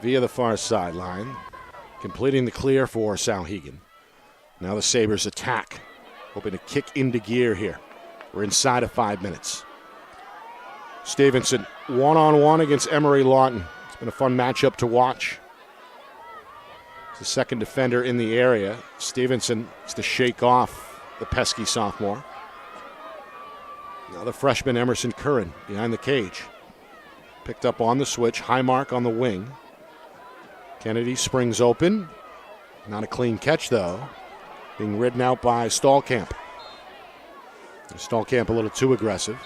via the far sideline, completing the clear for Souhegan. Now the Sabres attack, hoping to kick into gear here. We're inside of 5 minutes. Stevenson, one-on-one against Emery Lawton. It's been a fun matchup to watch. The second defender in the area. Stevenson is to shake off the pesky sophomore. Now the freshman Emerson Curran behind the cage. Picked up on the switch. High mark on the wing. Kennedy springs open. Not a clean catch, though. Being ridden out by Stallkamp. Stallkamp a little too aggressive.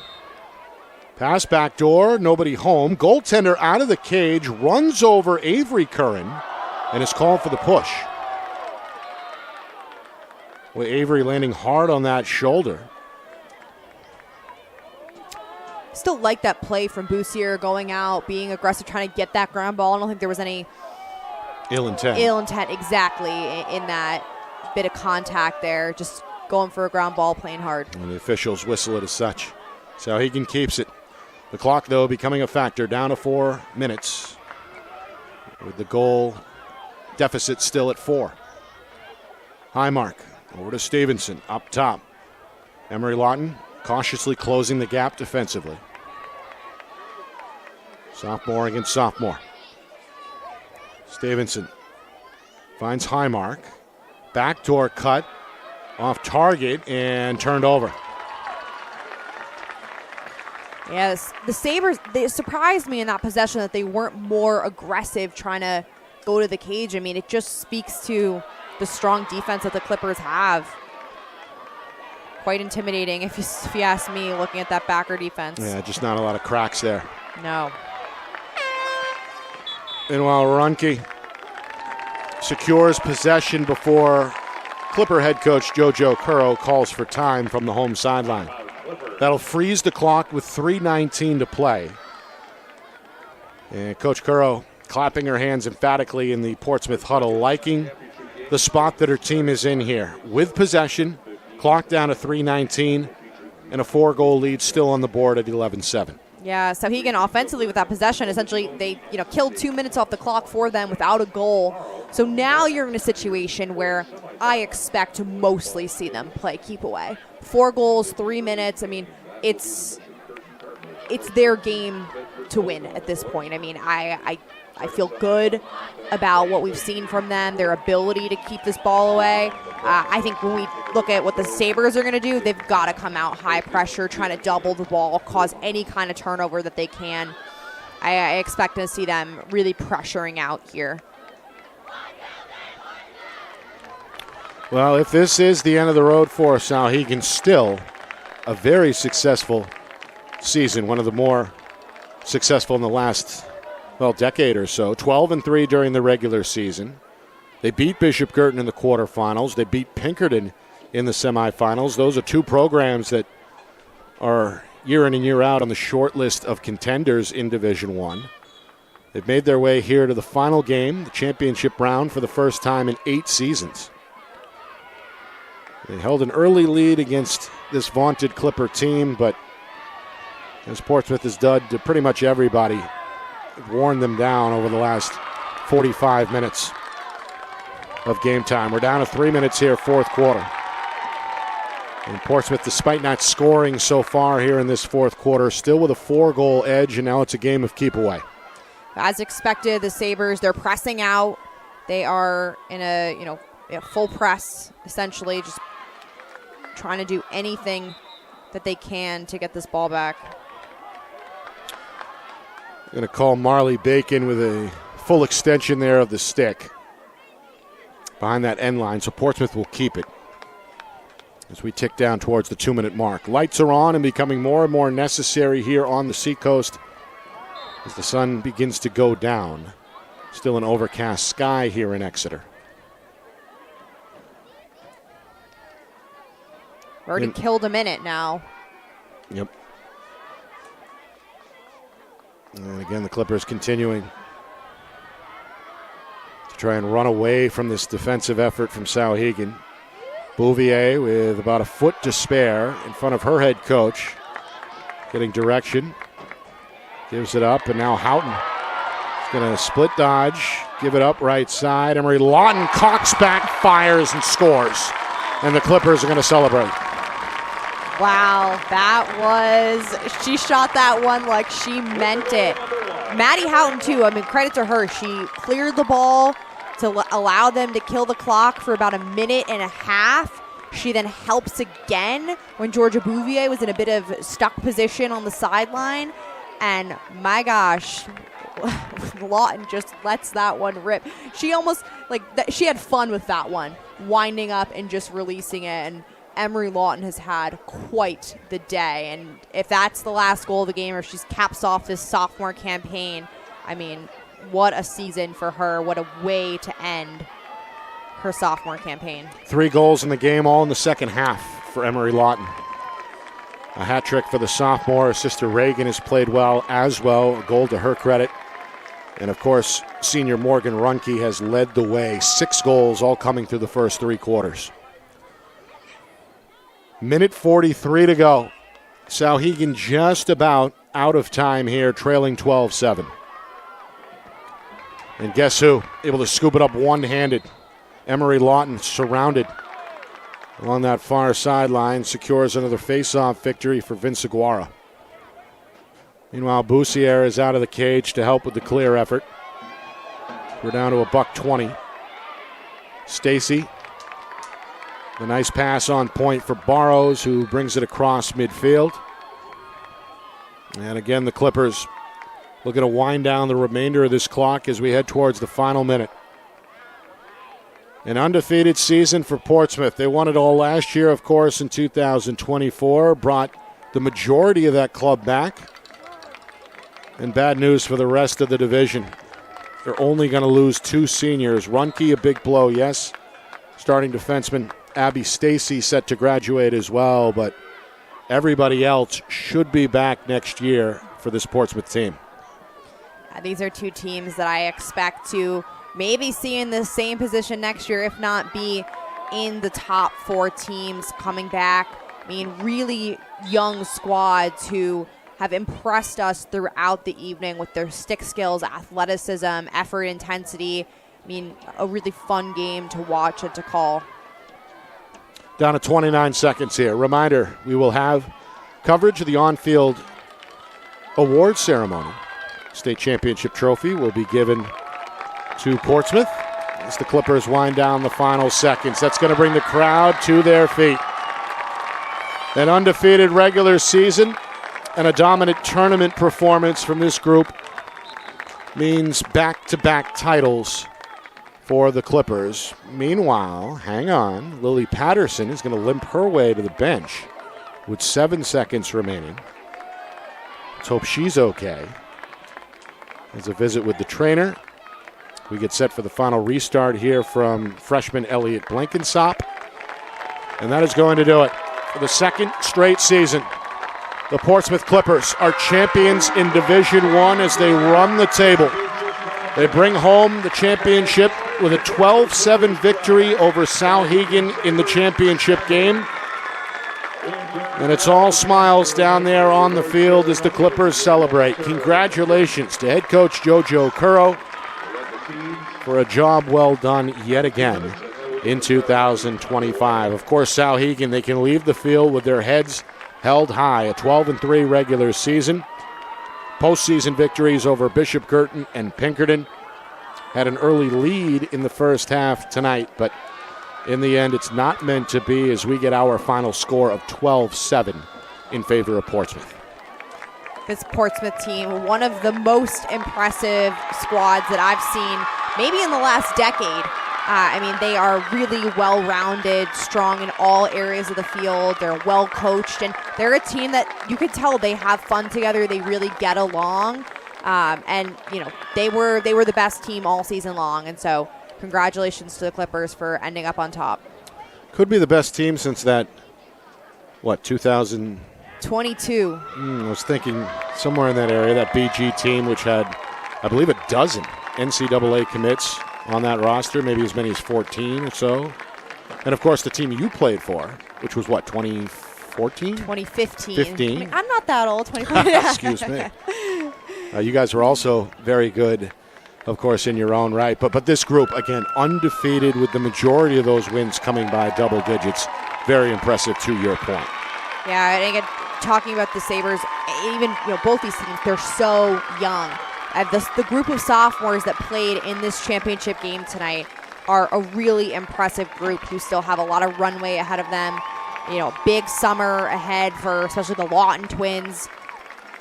Pass back door. Nobody home. Goaltender out of the cage. Runs over Avery Curran. And is called for the push. With Avery landing hard on that shoulder. Still like that play from Boussier going out, being aggressive, trying to get that ground ball. I don't think there was any ill intent exactly in that bit of contact there. Just going for a ground ball, playing hard. And the officials whistle it as such. Souhegan keeps it. The clock, though, becoming a factor. Down to 4 minutes. With the goal deficit still at 4. High mark. Over to Stevenson. Up top. Emery Lawton cautiously closing the gap defensively. Sophomore against sophomore. Stevenson finds high mark. Backdoor cut. Off target and turned over. Yes, the Sabres, they surprised me in that possession that they weren't more aggressive trying to go to the cage. I mean, it just speaks to the strong defense that the Clippers have. Quite intimidating, if you ask me, looking at that backer defense. Yeah, just not a lot of cracks there. No. Meanwhile, Runke secures possession before Clipper head coach JoJo Curro calls for time from the home sideline. That'll freeze the clock with 3:19 to play. And Coach Curro clapping her hands emphatically in the Portsmouth huddle, liking the spot that her team is in here. With possession, clock down to 3:19, and a 4-goal lead still on the board at 11-7. Yeah, Souhegan offensively with that possession, essentially they killed 2 minutes off the clock for them without a goal. So now you're in a situation where I expect to mostly see them play keep away. 4 goals, 3 minutes. I mean, it's their game to win at this point. I mean, I feel good about what we've seen from them, their ability to keep this ball away. I think when we look at what the Sabres are going to do, they've got to come out high pressure, trying to double the ball, cause any kind of turnover that they can. I expect to see them really pressuring out here. Well, if this is the end of the road for Souhegan, still a very successful season, one of the more successful in the last, decade or so. 12-3 during the regular season. They beat Bishop Girton in the quarterfinals. They beat Pinkerton in the semifinals. Those are two programs that are year in and year out on the short list of contenders in Division I. They've made their way here to the final game, the championship round, for the first time in 8 seasons. They held an early lead against this vaunted Clipper team, but as Portsmouth has done to pretty much everybody, worn them down over the last 45 minutes of game time. We're down to 3 minutes here, fourth quarter. And Portsmouth, despite not scoring so far here in this fourth quarter, still with a 4-goal edge, and now it's a game of keep away. As expected, the Sabres, they're pressing out. They are in a full press, essentially, just trying to do anything that they can to get this ball back. Going to call Marley Bacon with a full extension there of the stick behind that end line, so Portsmouth will keep it as we tick down towards the 2-minute mark. Lights are on and becoming more and more necessary here on the Seacoast as the sun begins to go down. Still an overcast sky here in Exeter. We've already killed a minute now. Yep. And again, the Clippers continuing to try and run away from this defensive effort from Souhegan. Bouvier with about a foot to spare in front of her head coach. Getting direction. Gives it up, and now Houghton is going to split dodge, give it up right side. Emery Lawton cocks back, fires, and scores. And the Clippers are going to celebrate. Wow, she shot that one like she meant it. Maddie Houghton, too, I mean, credit to her. She cleared the ball to allow them to kill the clock for about a minute and a half. She then helps again when Georgia Bouvier was in a bit of stuck position on the sideline. And my gosh, Lawton just lets that one rip. She almost, she had fun with that one, winding up and just releasing it. And Emery Lawton has had quite the day. And if that's the last goal of the game, or if she caps off this sophomore campaign, I mean, what a season for her. What a way to end her sophomore campaign. 3 goals in the game, all in the second half for Emery Lawton. A hat trick for the sophomore. Her sister Reagan has played well as well. A goal to her credit. And of course, senior Morgan Runke has led the way. 6 goals, all coming through the first 3 quarters. Minute 43 to go. Souhegan just about out of time here, trailing 12-7. And guess who? Able to scoop it up one-handed. Emery Lawton surrounded along that far sideline, secures another face-off victory for Vince Aguara. Meanwhile, Boussier is out of the cage to help with the clear effort. We're down to $120. Stacy, a nice pass on point for Barrows, who brings it across midfield. And again, the Clippers looking to wind down the remainder of this clock as we head towards the final minute. An undefeated season for Portsmouth. They won it all last year, of course, in 2024. Brought the majority of that club back. And bad news for the rest of the division. They're only going to lose 2 seniors. Runke, a big blow, yes. Starting defenseman Abby Stacy set to graduate as well, but everybody else should be back next year for this Portsmouth team. These are 2 teams that I expect to maybe see in the same position next year, if not be in the top 4 teams coming back. I mean, really young squads who have impressed us throughout the evening with their stick skills, athleticism, effort, intensity. I mean, a really fun game to watch and to call. Down to 29 seconds here. Reminder, we will have coverage of the on-field award ceremony State championship trophy will be given to Portsmouth as the Clippers wind down the final seconds. That's going to bring the crowd to their feet. An undefeated regular season and a dominant tournament performance from this group means back-to-back titles for the Clippers. Meanwhile, hang on, Lily Patterson is going to limp her way to the bench with 7 seconds remaining. Let's hope she's okay. As a visit with the trainer, we get set for the final restart here from freshman Elliot Blenkinsop. And that is going to do it for the second straight season. The Portsmouth Clippers are champions in Division I as they run the table. They bring home the championship with a 12-7 victory over Souhegan in the championship game. And it's all smiles down there on the field as the Clippers celebrate. Congratulations to head coach JoJo Curro for a job well done yet again in 2025. Of course, Souhegan, they can leave the field with their heads held high. A 12-3 regular season. Postseason victories over Bishop Girton and Pinkerton. Had an early lead in the first half tonight, but in the end, it's not meant to be as we get our final score of 12-7 in favor of Portsmouth. This Portsmouth team, one of the most impressive squads that I've seen maybe in the last decade. They are really well-rounded, strong in all areas of the field. They're well-coached, and they're a team that you could tell they have fun together. They really get along, they were the best team all season long, and so congratulations to the Clippers for ending up on top. Could be the best team since that, 2000? 22. I was thinking somewhere in that area, that BG team, which had, I believe, a dozen NCAA commits on that roster, maybe as many as 14 or so. And, of course, the team you played for, which was, 2014? 2015. 15. I'm not that old, 2014. Excuse me. You guys were also very good, of course, in your own right. But this group, again, undefeated with the majority of those wins coming by double digits. Very impressive to your point. Yeah, and again, talking about the Sabres, even both these teams, they're so young. The group of sophomores that played in this championship game tonight are a really impressive group who still have a lot of runway ahead of them. Big summer ahead for especially the Lawton twins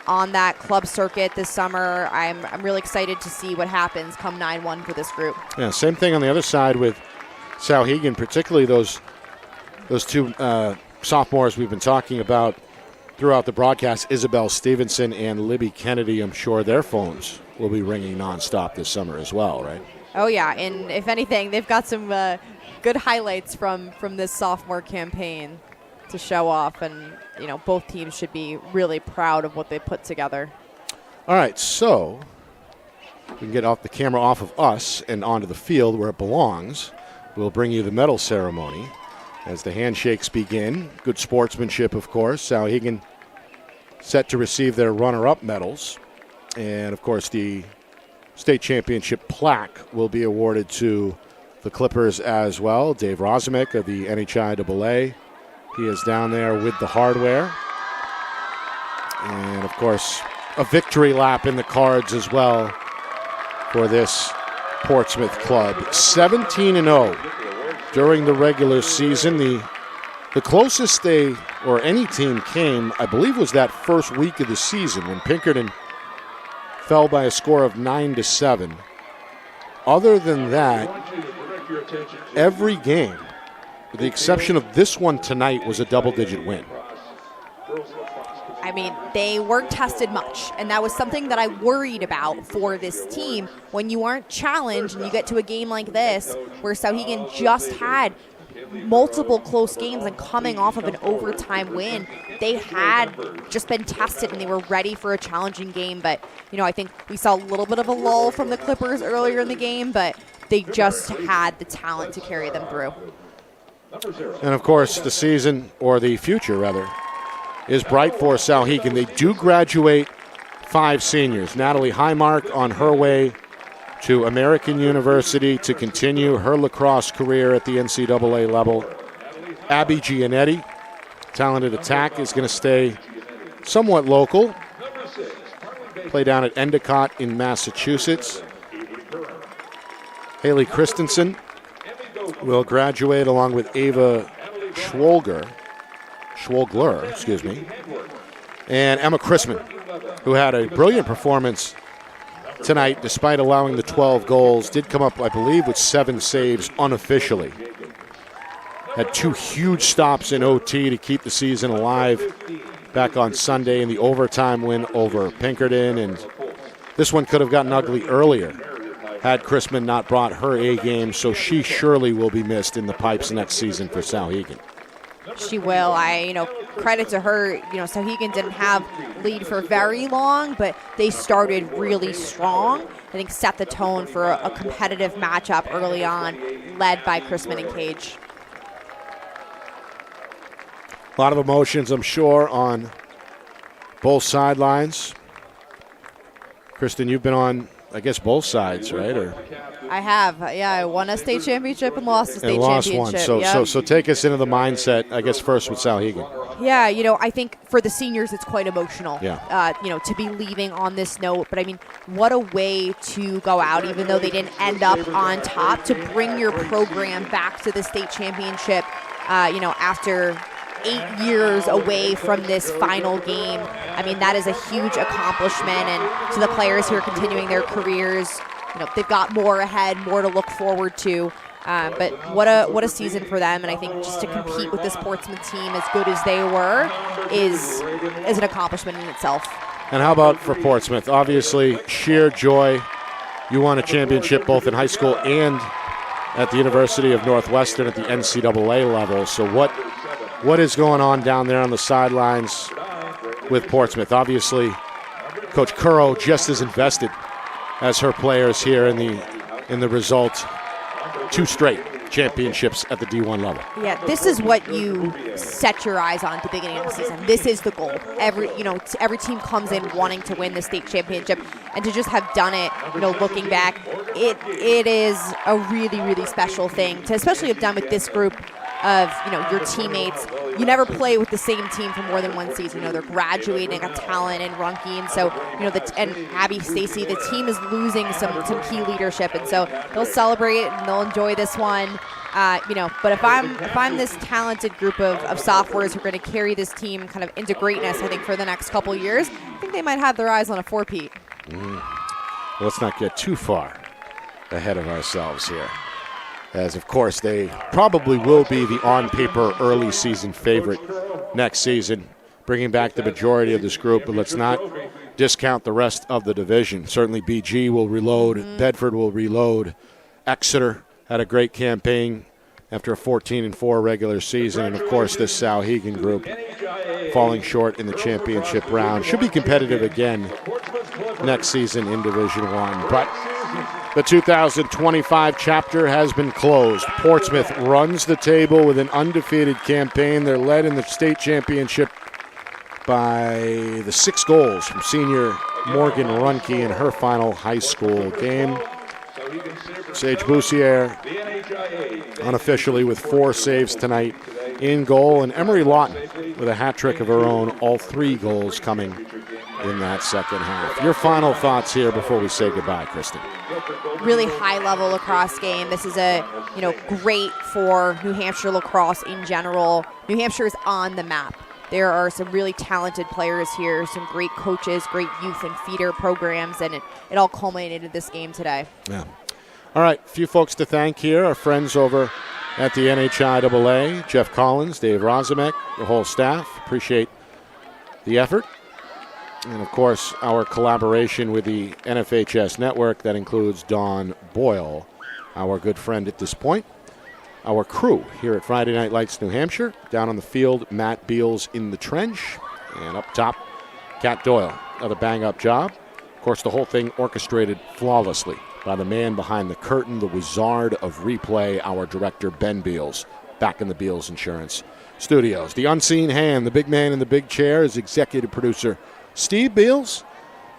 on that club circuit this summer. I'm really excited to see what happens come 9-1 for this group. Yeah, same thing on the other side with Souhegan, particularly those two sophomores we've been talking about throughout the broadcast, Isabel Stevenson and Libby Kennedy. I'm sure their phones will be ringing nonstop this summer as well, right? Oh, yeah, and if anything, they've got some good highlights from this sophomore campaign to show off, and both teams should be really proud of what they put together. All right, so we can get off the camera off of us and onto the field where it belongs. We'll bring you the medal ceremony as the handshakes begin. Good sportsmanship, of course. Souhegan set to receive their runner-up medals, and of course the state championship plaque will be awarded to the Clippers as well. Dave Rozumek of the NHIAA. He is down there with the hardware. And, of course, a victory lap in the cards as well for this Portsmouth club. 17-0 during the regular season. The closest they or any team came, I believe, was that first week of the season when Pinkerton fell by a score of 9-7. Other than that, every game, with the exception of this one tonight, was a double-digit win. They weren't tested much, and that was something that I worried about for this team. When you aren't challenged and you get to a game like this, where Souhegan just had multiple close games and coming off of an overtime win, they had just been tested and they were ready for a challenging game. But, I think we saw a little bit of a lull from the Clippers earlier in the game, but they just had the talent to carry them through. And, of course, the season, or the future, rather, is bright for Souhegan. They do graduate 5 seniors. Natalie Highmark on her way to American University to continue her lacrosse career at the NCAA level. Abby Gianetti, talented attack, is going to stay somewhat local. play down at Endicott in Massachusetts. Haley Christensen will graduate along with Ava Schwolgler, and Emma Chrisman, who had a brilliant performance tonight despite allowing the 12 goals. Did come up, I believe, with 7 saves unofficially. Had 2 huge stops in OT to keep the season alive back on Sunday in the overtime win over Pinkerton. And this one could have gotten ugly earlier had Chrisman not brought her A game, so she surely will be missed in the pipes next season for Souhegan. She will. Credit to her. Souhegan didn't have lead for very long, but they started really strong. I think set the tone for a competitive matchup early on, led by Chrisman and Cage. A lot of emotions, I'm sure, on both sidelines. Kristen, you've been on, I guess, both sides, right? Or I have. Yeah, I won a state championship and lost a state championship. One. So take us into the mindset, I guess, first with Souhegan. Yeah, I think for the seniors it's quite emotional. Yeah. To be leaving on this note. But, what a way to go out, even though they didn't end up on top, to bring your program back to the state championship, after 8 years away from this final game. That is a huge accomplishment, and to the players here continuing their careers, they've got more ahead, more to look forward to. But what a season for them, and I think just to compete with this Portsmouth team as good as they were is an accomplishment in itself. And how about for Portsmouth? Obviously, sheer joy. You won a championship both in high school and at the University of Northwestern at the NCAA level. So what is going on down there on the sidelines with Portsmouth? Obviously, Coach Curro just as invested as her players here in the result. 2 straight championships at the D1 level. Yeah, this is what you set your eyes on at the beginning of the season. This is the goal. Every team comes in wanting to win the state championship, and to just have done it, looking back, it is a really, really special thing to especially have done with this group of, your teammates. You never play with the same team for more than one season. They're graduating a talent in Runke, and so, and Abby Stacy, the team is losing some key leadership, and so they'll celebrate it and they'll enjoy this one. But if I'm this talented group of sophomores who are going to carry this team kind of into greatness, I think for the next couple years, I think they might have their eyes on a 4-peat. Let's not get too far ahead of ourselves here, as of course they probably will be the on-paper early season favorite next season, bringing back the majority of this group. But let's not discount the rest of the division. Certainly BG will reload, Bedford will reload, Exeter had a great campaign after a 14-4 regular season, and of course this Souhegan group falling short in the championship round. Should be competitive again next season in Division 1, but the 2025 chapter has been closed. Portsmouth runs the table with an undefeated campaign. They're led in the state championship by the 6 goals from senior Morgan Runke in her final high school game. Sage Boussiere unofficially with 4 saves tonight in goal, and Emery Lawton with a hat trick of her own, all 3 goals coming in that second half. Your final thoughts here before we say goodbye, Kristen. Really high-level lacrosse game. This is great for New Hampshire lacrosse in general. New Hampshire is on the map. There are some really talented players here, some great coaches, great youth and feeder programs, and it all culminated in this game today. Yeah. All right, a few folks to thank here. Our friends over at the NHIAA, Jeff Collins, Dave Rozamek, the whole staff. Appreciate the effort. And, of course, our collaboration with the NFHS network. That includes Don Boyle, our good friend at this point. Our crew here at Friday Night Lights New Hampshire. Down on the field, Matt Beals in the trench. And up top, Kat Doyle. Another bang-up job. Of course, the whole thing orchestrated flawlessly by the man behind the curtain, the wizard of replay, our director, Ben Beals, back in the Beals Insurance Studios. The unseen hand, the big man in the big chair, is executive producer Steve Beals,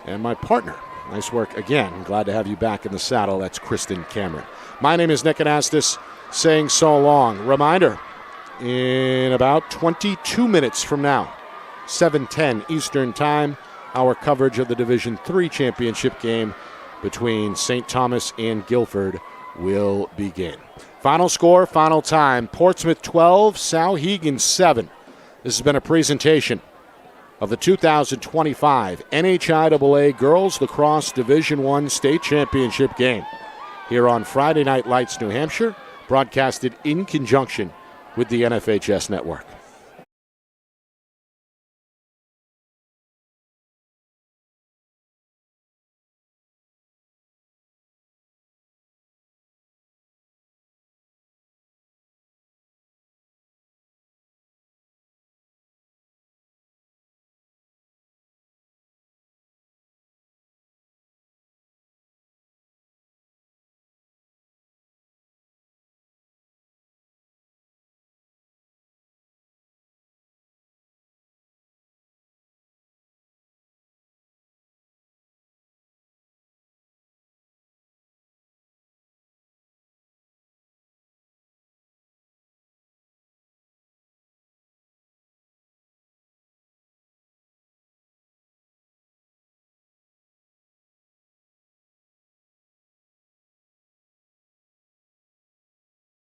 and my partner. Nice work again. Glad to have you back in the saddle. That's Kristen Cameron. My name is Nick Anastas, saying so long. Reminder, in about 22 minutes from now, 7:10 Eastern Time, our coverage of the Division III championship game between St. Thomas and Guilford will begin. Final score, final time, Portsmouth 12, Souhegan 7. This has been a presentation of the 2025 NHIAA Girls Lacrosse Division I State Championship game here on Friday Night Lights, New Hampshire, broadcasted in conjunction with the NFHS Network.